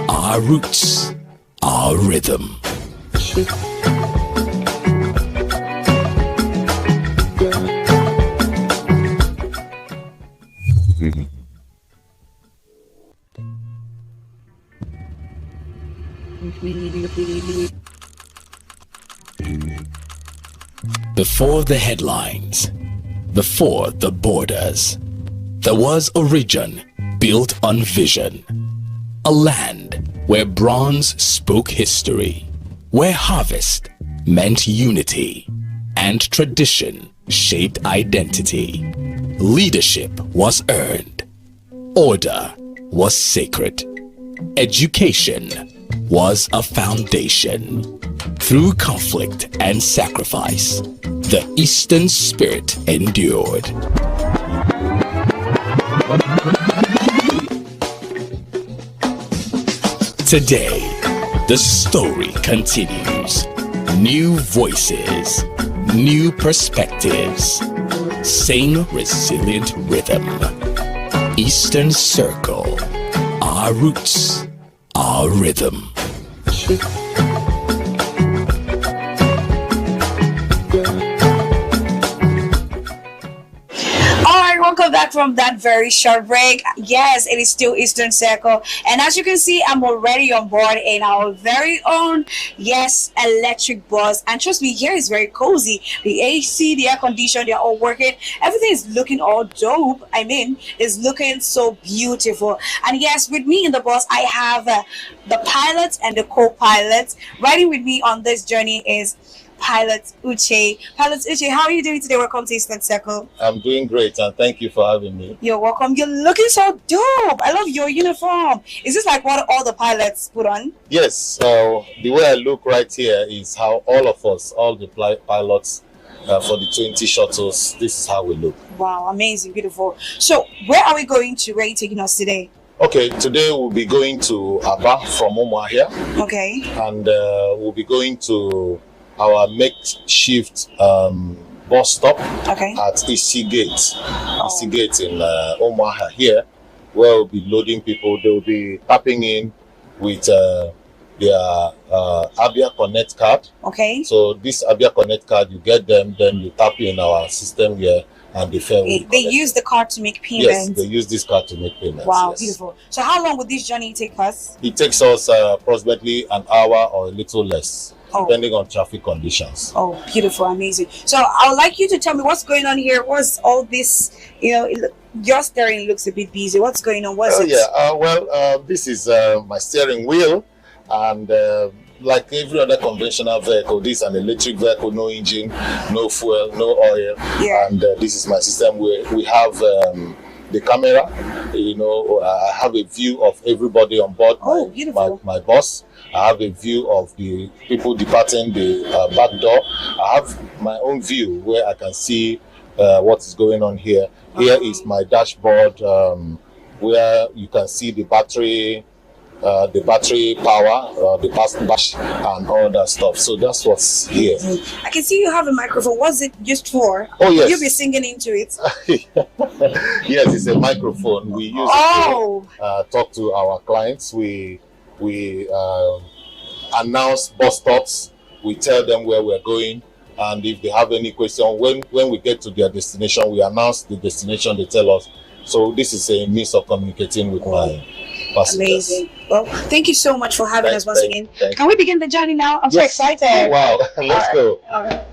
our roots, our rhythm. Before the headlines, before the borders, there was a region built on vision, a land where bronze spoke history, where harvest meant unity, and tradition shaped identity. Leadership was earned, order was sacred, education was a foundation. Through conflict and sacrifice, the Eastern spirit endured. Today, the story continues. New voices, new perspectives, same resilient rhythm. Eastern Circle, our roots, our rhythm. Welcome back from that very short break. Yes, it is still Eastern Circle, and as you can see, I'm already on board in our very own, yes, electric bus. And trust me, here is very cozy. The AC, the air condition, they're all working. Everything is looking all dope. I mean, it's looking so beautiful. And yes, with me in the bus, I have the pilots and the co-pilots. Riding with me on this journey is Pilot Uche. Pilot Uche, how are you doing today? Welcome to Eastern Circle. I'm doing great, and thank you for having me. You're welcome. You're looking so dope. I love your uniform. Is this like what all the pilots put on? Yes. So the way I look right here is how all of us, all the pilots for the 20 shuttles, this is how we look. Wow, amazing, beautiful. So where are we going to? Where are you taking us today? Okay, today we'll be going to Aba from Umuahia. Okay. And we'll be going to our makeshift bus stop at Isi Gate. Isi Gate in Umuahia here, where we'll be loading people. They'll be tapping in with their Abia Connect card. Okay. So this Abia Connect card, you get them, then you tap in our system here, and the fare will They use the card to make payments. Yes, they use this card to make payments. Wow, yes. Beautiful. So how long would this journey take us? It takes us approximately an hour or a little less, depending on traffic conditions. Oh, beautiful, amazing. So I would like you to tell me what's going on here. What's all this, your steering looks a bit busy. What's going on? What's it? Yeah, this is my steering wheel, and like every other conventional vehicle, this is an electric vehicle, no engine, no fuel, no oil. Yeah. And this is my system where we have the camera. I have a view of everybody on board my bus. I have a view of the people departing the back door. I have my own view where I can see what is going on here. Here is my dashboard where you can see the battery power, the bash, and all that stuff. So that's what's here. I can see you have a microphone. What's it used for? Oh, yes. You'll be singing into it. Yes, it's a microphone. We use it to talk to our clients. We announce bus stops. We tell them where we're going, and if they have any question, when we get to their destination, we announce the destination. They tell us. So this is a means of communicating with my passengers. Amazing. Well, thank you so much for having us once again. Can we begin the journey now? I'm so excited. Wow, let's go. All right.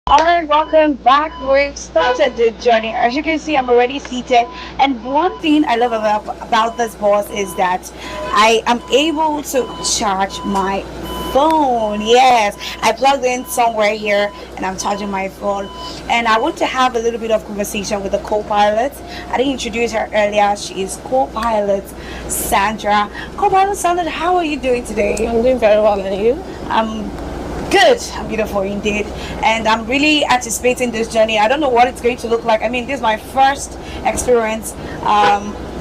Alright, welcome back. We've started the journey. As you can see, I'm already seated. And one thing I love about this bus is that I am able to charge my phone. Yes, I plugged in somewhere here and I'm charging my phone. And I want to have a little bit of conversation with the co-pilot. I didn't introduce her earlier. She is co-pilot Sandra. Co-pilot Sandra, how are you doing today? I'm doing very well, and you? Good, beautiful indeed, and I'm really anticipating this journey. I don't know what it's going to look like. I mean, this is my first experience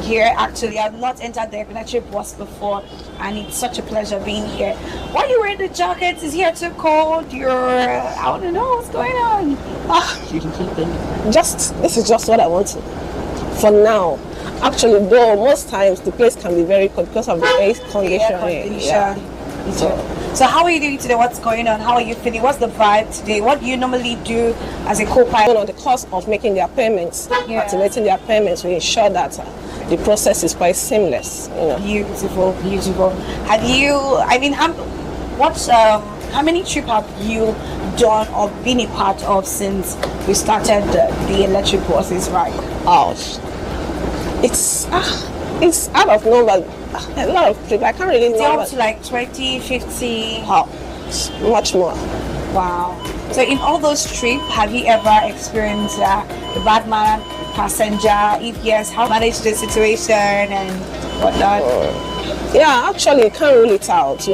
here. Actually, I've not entered the electric bus before, and it's such a pleasure being here. Why are you wearing the jacket? Is here too cold? I want to know what's going on. This is just what I want to. For now, actually, though most times the place can be very cold because of the air conditioning. Yeah. So how are you doing today? What's going on? How are you feeling? What's the vibe today? What do you normally do as a co-pilot? On the course of making their payments, activating their payments, we ensure that the process is quite seamless. Beautiful, beautiful. Have you? I mean, how many trips have you done or been a part of since we started the electric buses ride? Oh, it's out of number. A lot of trips. I can't really know. Up to like 20, 50? Oh, much more. Wow. So in all those trips, have you ever experienced the bad man passenger? If yes, how manage the situation and whatnot? Yeah, actually, you can't rule it out,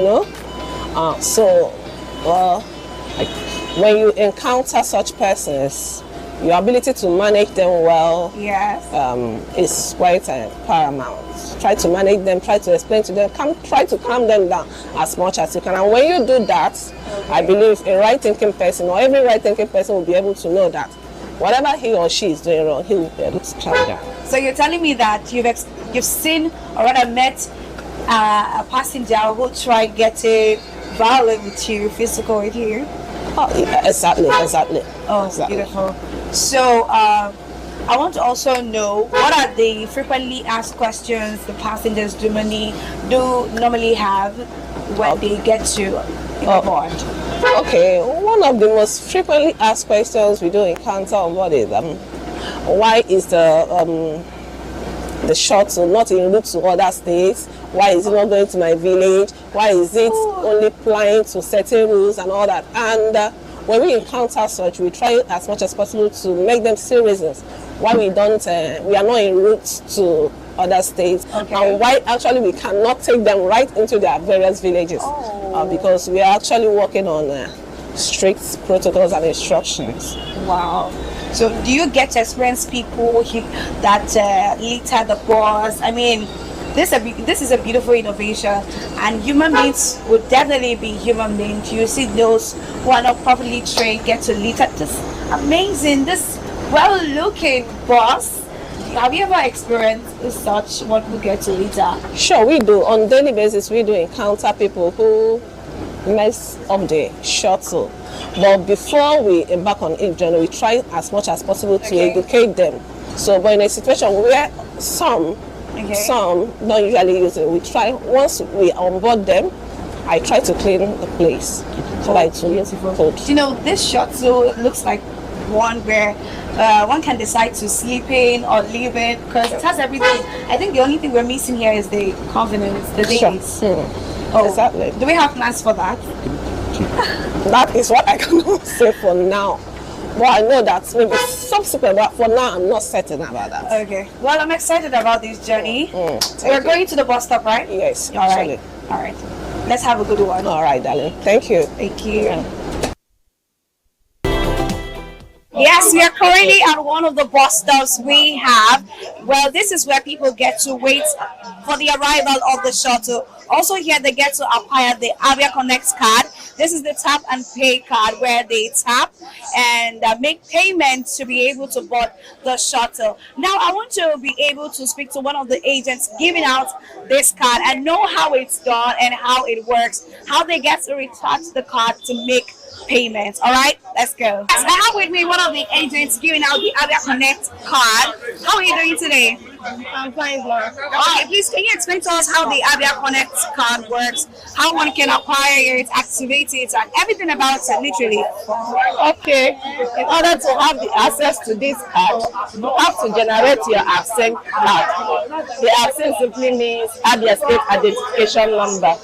when you encounter such persons, your ability to manage them well is quite paramount. Try to manage them, try to explain to them, try to calm them down as much as you can. And when you do that, I believe a right-thinking person or every right-thinking person will be able to know that whatever he or she is doing wrong, he will be able to calm down. So you're telling me that you've seen or rather met a passenger who tried getting violent with you, physical with you? Oh, yeah, exactly. Oh, exactly. Beautiful. So, I want to also know what are the frequently asked questions the passengers do normally have when they get to board. Okay, one of the most frequently asked questions we do encounter on board is why is the shuttle not en route to other states? Why is it not going to my village? Why is it only flying to certain routes and all that? And when we encounter such, we try as much as possible to make them see reasons why we are not en route to other states, and why actually we cannot take them right into their various villages, because we are actually working on strict protocols and instructions. Wow. So do you get to experience people that litter the bus? I mean, this is a beautiful innovation, and human beings would definitely be human beings. You see those who are not properly trained get to litter. This amazing, this well-looking bus. Have you ever experienced such what we get to litter? Sure, we do. On a daily basis, we do encounter people who mess up the shuttle. But before we embark on it, journey, we try as much as possible to educate them. So, but in a situation where some don't usually use it, we try, once we onboard them, I try to clean the place. So like it's beautiful. You know, this shuttle looks like one where one can decide to sleep in or leave it, because it has everything. I think the only thing we're missing here is the convenience, the days. Oh, exactly. Do we have plans for that? That is what I can say for now. But I know that maybe subsequent, but for now I'm not certain about that. Okay. Well, I'm excited about this journey. We're going to the bus stop, right? Yes. All right. All right. Let's have a good one. All right, darling. Thank you. Thank you. Yes, we are currently at one of the bus stops we have. Well, this is where people get to wait for the arrival of the shuttle. Also here, they get to acquire the Abia Connect card. This is the tap and pay card where they tap and make payments to be able to board the shuttle. Now, I want to be able to speak to one of the agents giving out this card and know how it's done and how it works, how they get to recharge the card to make payments. All right, let's go. Yes, I have with me one of the agents giving out the Abia Connect card. How are you doing today? I'm fine, Laura. Okay, please can you explain to us how the Abia Connect card works, how one can acquire it, activate it, and everything about it, literally? Okay, in order to have the access to this card, you have to generate your ABSEN card. The ABSEN simply means Abia State Identification Number.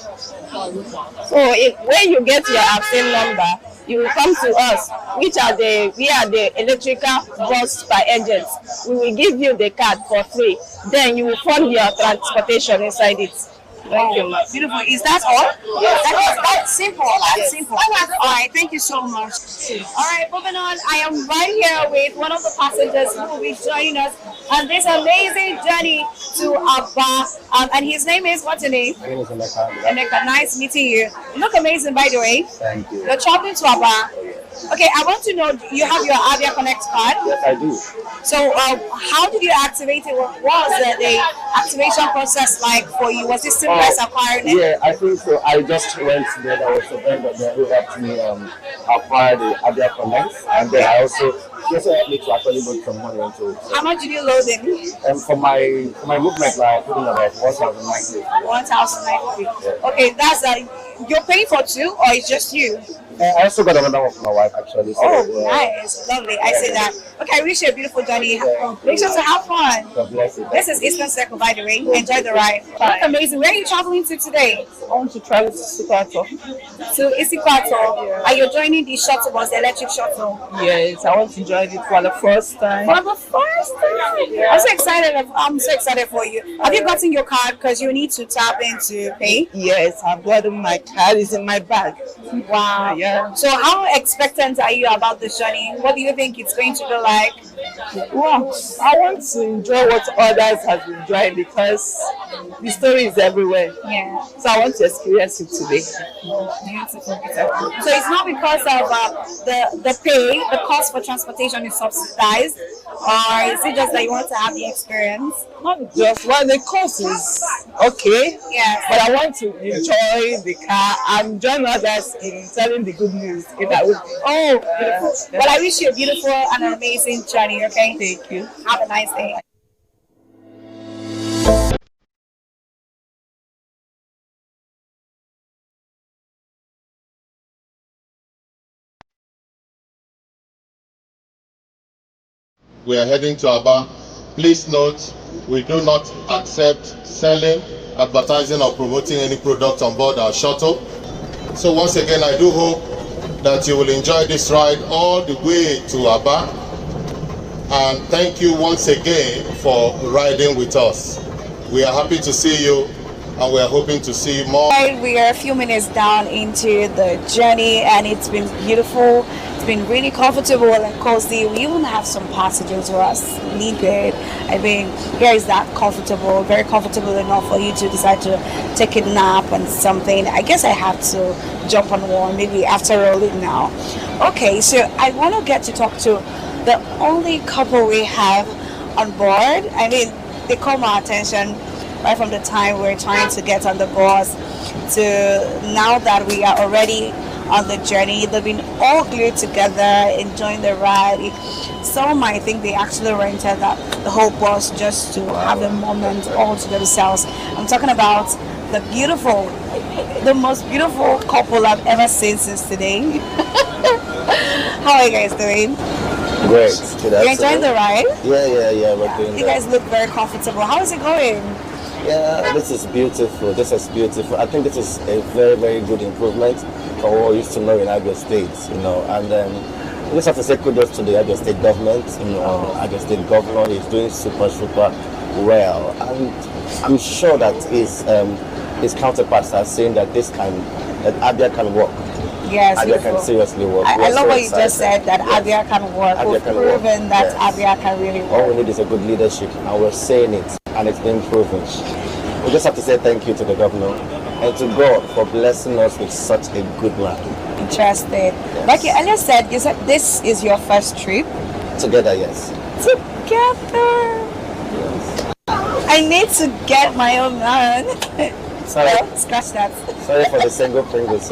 So when you get your ABSEN number, you will come to us, we are the electrical bus by agents. We will give you the card for free. Then you will fund your transportation inside it. Thank you. Beautiful. Is that all? Yes. That's simple. That's simple. All right. Thank you so much. All right. Moving on. I am right here with one of the passengers who will be joining us on this amazing journey to Aba. And his name is, what's your name? My name is Emeka. Emeka, nice meeting you. You look amazing, by the way. Thank you. You're traveling to Aba. Okay, I want to know, you have your Abia Connect card? Yes, I do. So how did you activate it? What was the activation process like for you? Was it simple as acquiring it? Yeah, I think so. I just went there. There was a vendor there who helped me acquire the Abia Connect. And then she also helped me to actually load some money into it. How much did you load in? For my movement, I put in about 1,090. 1,090. Yeah. Okay, that's you're paying for two, or it's just you? I also got another one for my wife, actually. So, nice, lovely. I see that. Okay, I wish you a beautiful journey. Make sure to have fun. God bless you. This is Eastern Circle, by the way. Enjoy the ride. Amazing. Where are you traveling to today? I want to travel to Isikwato. To Isikwato. Are you joining the shuttle bus, the electric shuttle? Yes, I want to join it for the first time. For the first time? Yeah. I'm so excited for you. Have you gotten your card? Because you need to tap in to pay. Yes, I've gotten my card. It's in my bag. Wow. Yeah. So how expectant are you about the journey? What do you think it's going to be like? Well, I want to enjoy what others have enjoyed because the story is everywhere. Yeah. So I want to experience it today. Beautiful. So it's not because of the pay, the cost for transportation is subsidized, or is it just that you want to have the experience? Not just, well, the cost is okay. Yeah. But I want to enjoy the car and join others in telling the good news. Beautiful. Well, I wish you a beautiful and an amazing journey, okay? Thank you. Have a nice day. We are heading to Aba. Please note, we do not accept selling, advertising or promoting any product on board our shuttle. So once again, I do hope that you will enjoy this ride all the way to Aba. And thank you once again for riding with us. We are happy to see you and we're hoping to see more. We are a few minutes down into the journey, and it's been beautiful. It's been really comfortable and cozy. We even have some passengers who are sleeping. I mean, here is that comfortable, very comfortable enough for you to decide to take a nap and something. I guess I have to jump on one maybe after rolling now. Okay, so I want to get to talk to the only couple we have on board. I mean, they caught my attention right from the time we're trying to get on the bus to now that we are already on the journey. They've been all glued together, enjoying the ride. Some might think they actually rented the whole bus just to have a moment all to themselves. I'm talking about the most beautiful couple I've ever seen since today. How are you guys doing? Great. You're enjoying the ride? Yeah, we're doing You guys look very comfortable. How is it going? Yeah, this is beautiful. I think this is a very, very good improvement from what we used to know in Abia State, and then we just have to say kudos to the Abia State government. Abia State governor is doing super well, and I'm sure that his counterparts are saying that that Abia can work. Yes, Abia can seriously work. I love what you just said, that Abia can work. We've proven that Abia can really work. All we need is a good leadership, and we're saying it, and it's been proven. We just have to say thank you to the governor and to God for blessing us with such a good man. Interesting. Yes. Like you earlier said, this is your first trip? Together, yes. Together? Yes. I need to get my own man. Sorry. Scratch that. Sorry for the single fingers.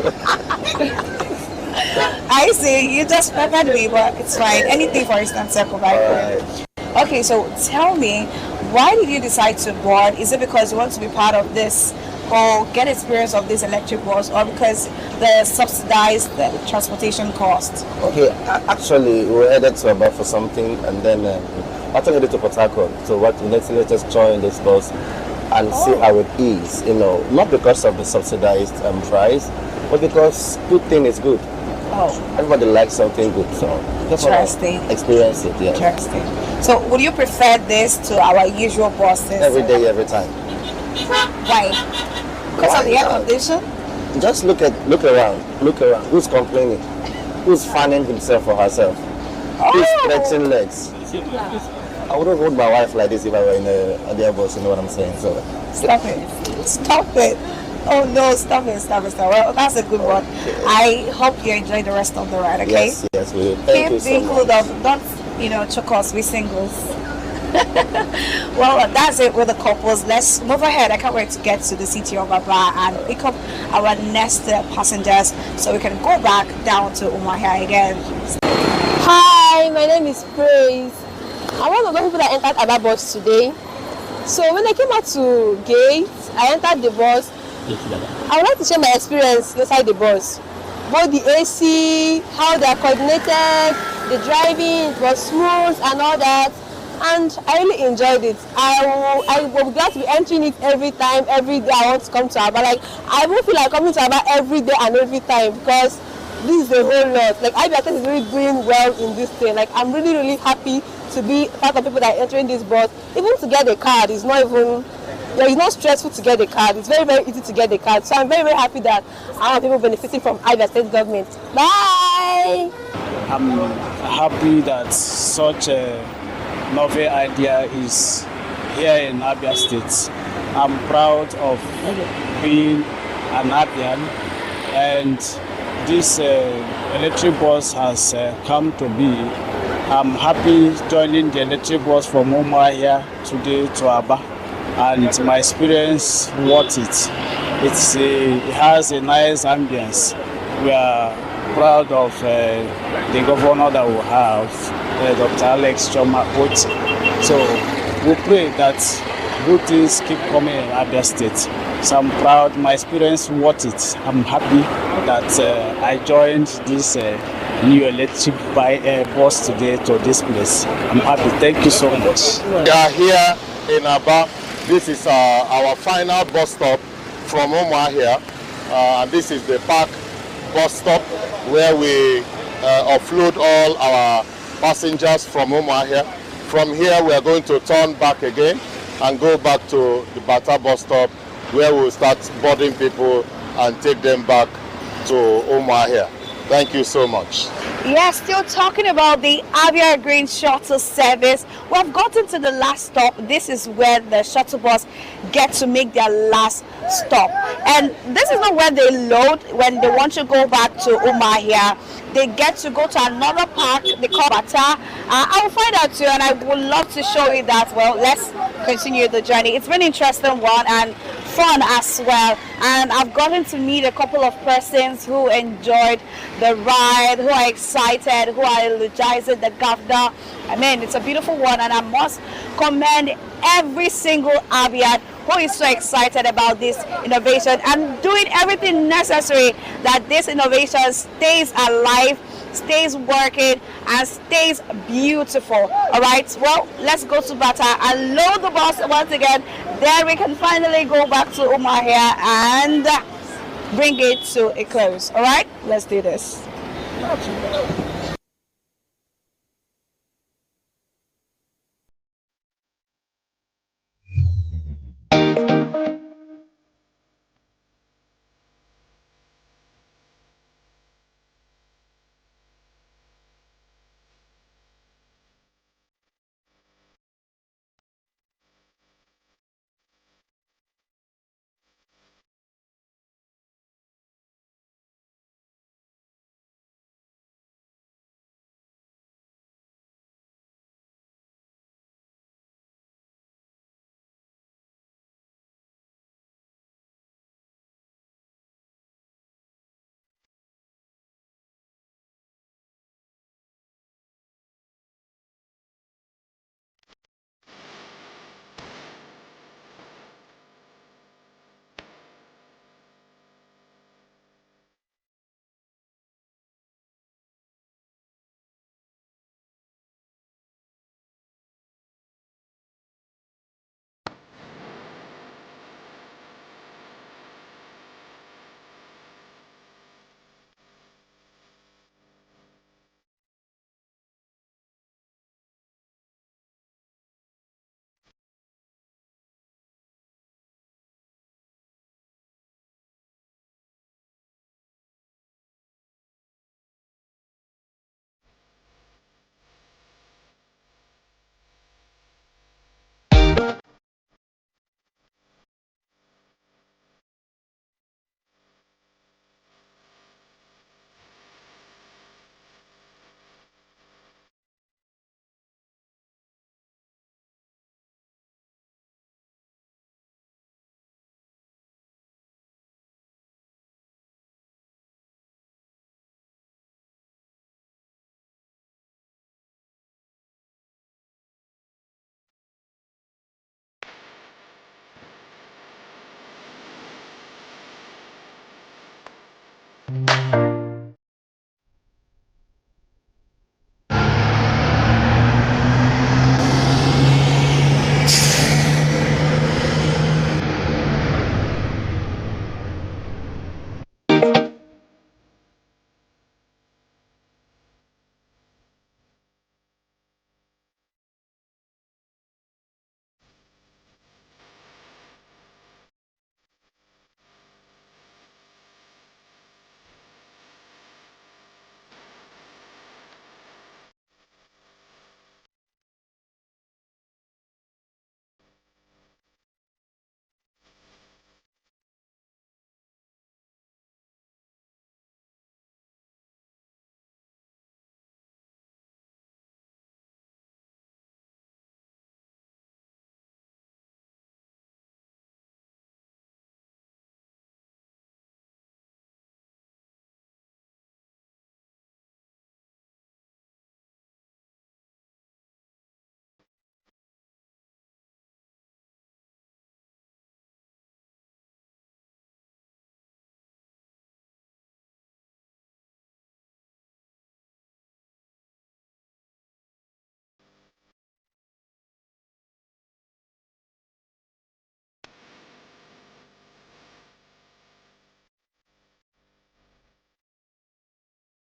I see. You just peppered me, but it's fine. Anything for Eastern Circle, right? Okay, so tell me, why did you decide to board? Is it because you want to be part of this or get experience of this electric bus, or because the subsidized transportation cost? Okay, actually, we were headed to Aba for something, and then after we headed to Port Harcourt, so let's just join this bus and see how it is, not because of the subsidized price, but because good thing is good. Everybody likes something good, so interesting. Experience it, yeah. Interesting. So, would you prefer this to our usual buses? Every day, every time. Why? Because of the air condition? Just look around. Who's complaining? Who's fanning himself or herself? Who's stretching legs? I wouldn't hold my wife like this if I were in a bus, you know what I'm saying? So stop it. Oh no, stop it. Well, that's a good one. I hope you enjoy the rest of the ride, okay? Yes, we will. Thank you so much. Don't, choke us with singles. Well, that's it with the couples. Let's move ahead. I can't wait to get to the city of Aba and pick up our next passengers so we can go back down to Umuahia again. Hi, my name is Praise. I'm one of the people that entered Aba bus today. So when I came out to gate, I entered the bus. I would like to share my experience inside the bus. Both the AC, how they are coordinated, the driving, it was smooth and all that. And I really enjoyed it. I will glad to be entering it every time, every day I want to come to Aba. Like, I will feel like coming to Aba every day and every time because this is a whole lot. Like, Abia State is really doing well in this thing. Like, I'm really, really happy to be part of people that are entering this bus. Even to get a card is not even, it's not stressful to get a card. It's very, very easy to get a card. So I'm very, very happy that I have people benefiting from Abia State government. Bye! I'm happy that such a novel idea is here in Abia State. I'm proud of being an Abian, and this electric bus has come to be. I'm happy joining the electric bus from Umuahia today to Aba, and my experience worth it. It has a nice ambience. We are proud of the governor that we have, Dr. Alex Choma Oti. So we pray that good things keep coming in Abia State. So I'm proud, my experience worth it. I'm happy that I joined this new electric bus today to this place. I'm happy. Thank you so much. We are here in Aba. This is our final bus stop from Umuahia. And this is the park bus stop where we offload all our passengers from Umuahia. From here we are going to turn back again and go back to the Bata bus stop where we'll start boarding people and take them back to Umuahia. Thank you so much. Yes, still talking about the Abia Green shuttle service. We've gotten to the last stop. This is where the shuttle bus get to make their last stop. And this is not where they load when they want to go back to Umuahia. They get to go to another park they call Bata. I will find out too, and I would love to show you that. Well, let's continue the journey. It's been an interesting one and fun as well. And I've gotten to meet a couple of persons who enjoyed the ride, who are excited, who are eulogizing the governor. I mean, it's a beautiful one, and I must commend every single Abian who is so excited about this innovation and doing everything necessary that this innovation stays alive, stays working, and stays beautiful. All right, well, let's go to Bata and load the bus once again. Then we can finally go back to Umuahia and bring it to a close. All right, let's do this.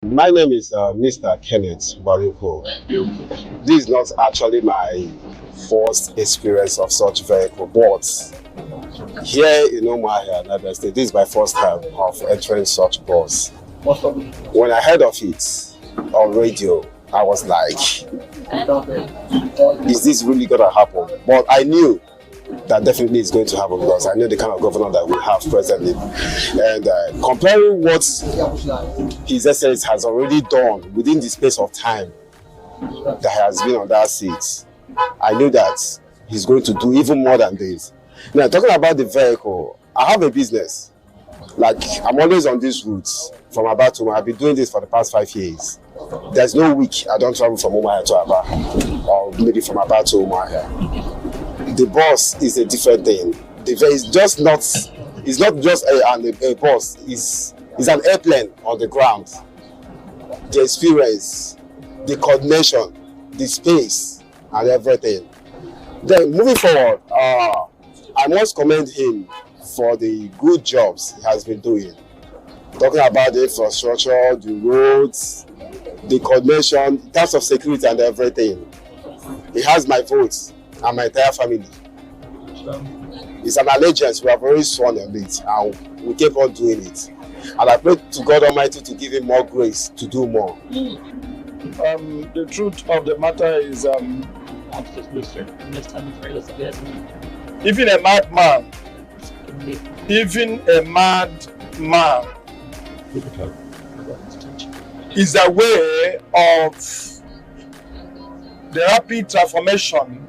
My name is Mr. Kenneth Baruko. This is not actually my first experience of such vehicle, but Here in Umuahia, Abia State, this is my first time of entering such bus. When I heard of it on radio, I was like, is this really going to happen? But I knew that definitely is going to happen because I know the kind of governor that we have presently. And comparing what His Excellency has already done within the space of time that has been on that seat, I knew that he's going to do even more than this. Now, talking about the vehicle, I have a business. Like, I'm always on these routes from Aba to Umuahia. I've been doing this for the past 5 years. There's no week I don't travel from Umuahia to Aba, or maybe from Aba to Umuahia. The bus is a different thing. It's not just a bus, it's an airplane on the ground. The experience, the coordination, the space, and everything. Then moving forward, I must commend him for the good jobs he has been doing. Talking about the infrastructure, the roads, the coordination, in terms of security and everything. He has my votes and my entire family. It's an allegiance we have already sworn on it, and we keep on doing it. And I pray to God Almighty to give him more grace to do more. The truth of the matter is, even a madman is aware of the rapid transformation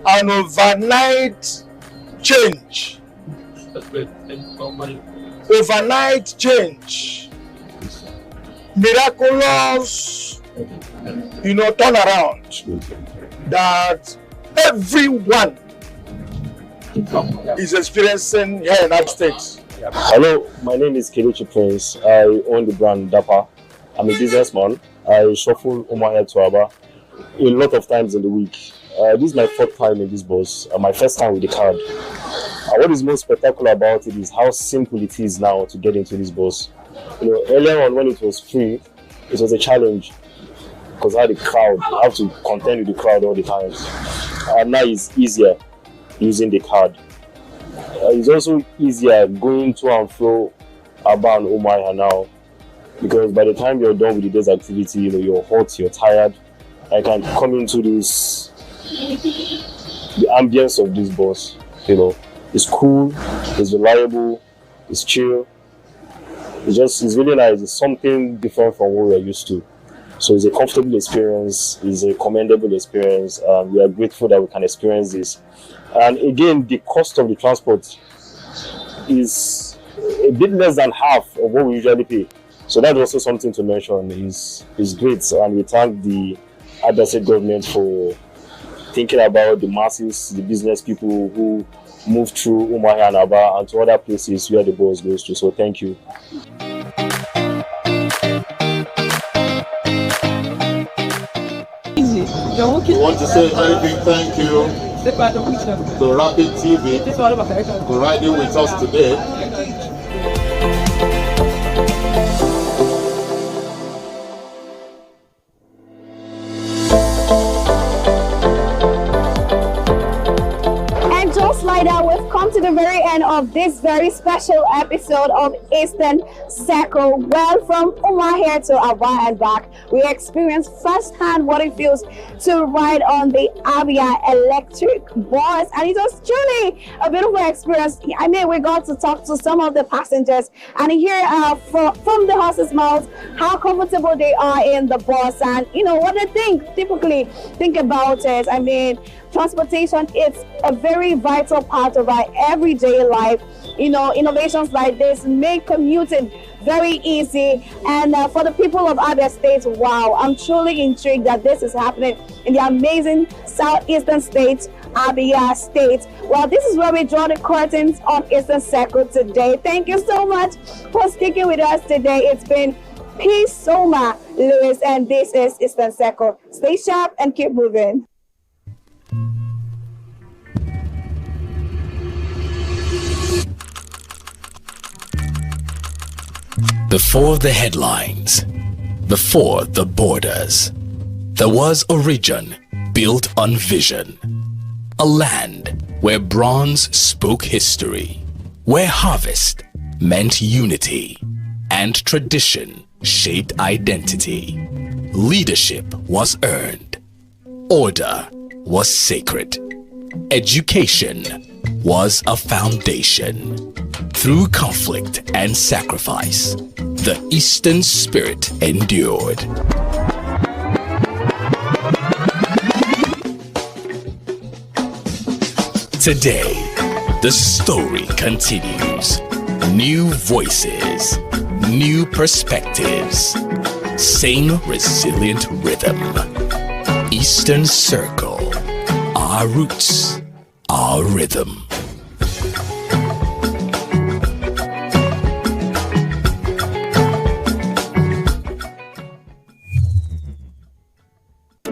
and overnight change. Overnight change. Miraculous, turnaround that everyone is experiencing here in the United States. Hello, my name is Kelechi Prince. I own the brand Dapa. I'm a businessman. I shuffle Umuahia to Aba a lot of times in the week. This is my 4th time in this bus, my first time with the card. What is most spectacular about it is how simple it is now to get into this bus. Earlier on when it was free, it was a challenge because I had a crowd. I have to contend with the crowd all the time. And now it's easier using the card. It's also easier going to and fro Aba and Umuahia now, because by the time you're done with the day's activity, you're hot, you're tired. I can come into the ambience of this bus. It's cool, it's reliable, it's chill. It's really nice. It's something different from what we're used to. So it's a comfortable experience, it's a commendable experience. We are grateful that we can experience this. And again, the cost of the transport is a bit less than half of what we usually pay. So that's also something to mention. Is great, and we thank the Abia State government for thinking about the masses, the business people who move through Umuahia and Aba and to other places where the bus goes to. So thank you. We want to say very big thank you to Rapid TV for riding with us today. We've come to the very end of this very special episode of Eastern Circle. Well, from Umuahia to Aba and back, we experienced firsthand what it feels to ride on the Abia electric bus, and it was truly a beautiful experience. I mean, we got to talk to some of the passengers and hear from the horse's mouth how comfortable they are in the bus, and what they typically think about it. I mean, transportation is a very vital part of our everyday life. Innovations like this make commuting very easy, and for the people of Abia State, wow, I'm truly intrigued that this is happening in the amazing southeastern state, Abia State. Well, this is where we draw the curtains on Eastern Circle today. Thank you so much for sticking with us today. It's been Peace Soma Lewis, and this is Eastern Circle. Stay sharp and keep moving. Before the headlines, before the borders, there was a region built on vision, a land where bronze spoke history, where harvest meant unity and tradition shaped identity. Leadership was earned. Order was sacred. Education was a foundation. Through conflict and sacrifice, the Eastern spirit endured. Today, the story continues. New voices, new perspectives, same resilient rhythm. Eastern Circle, our roots, our rhythm.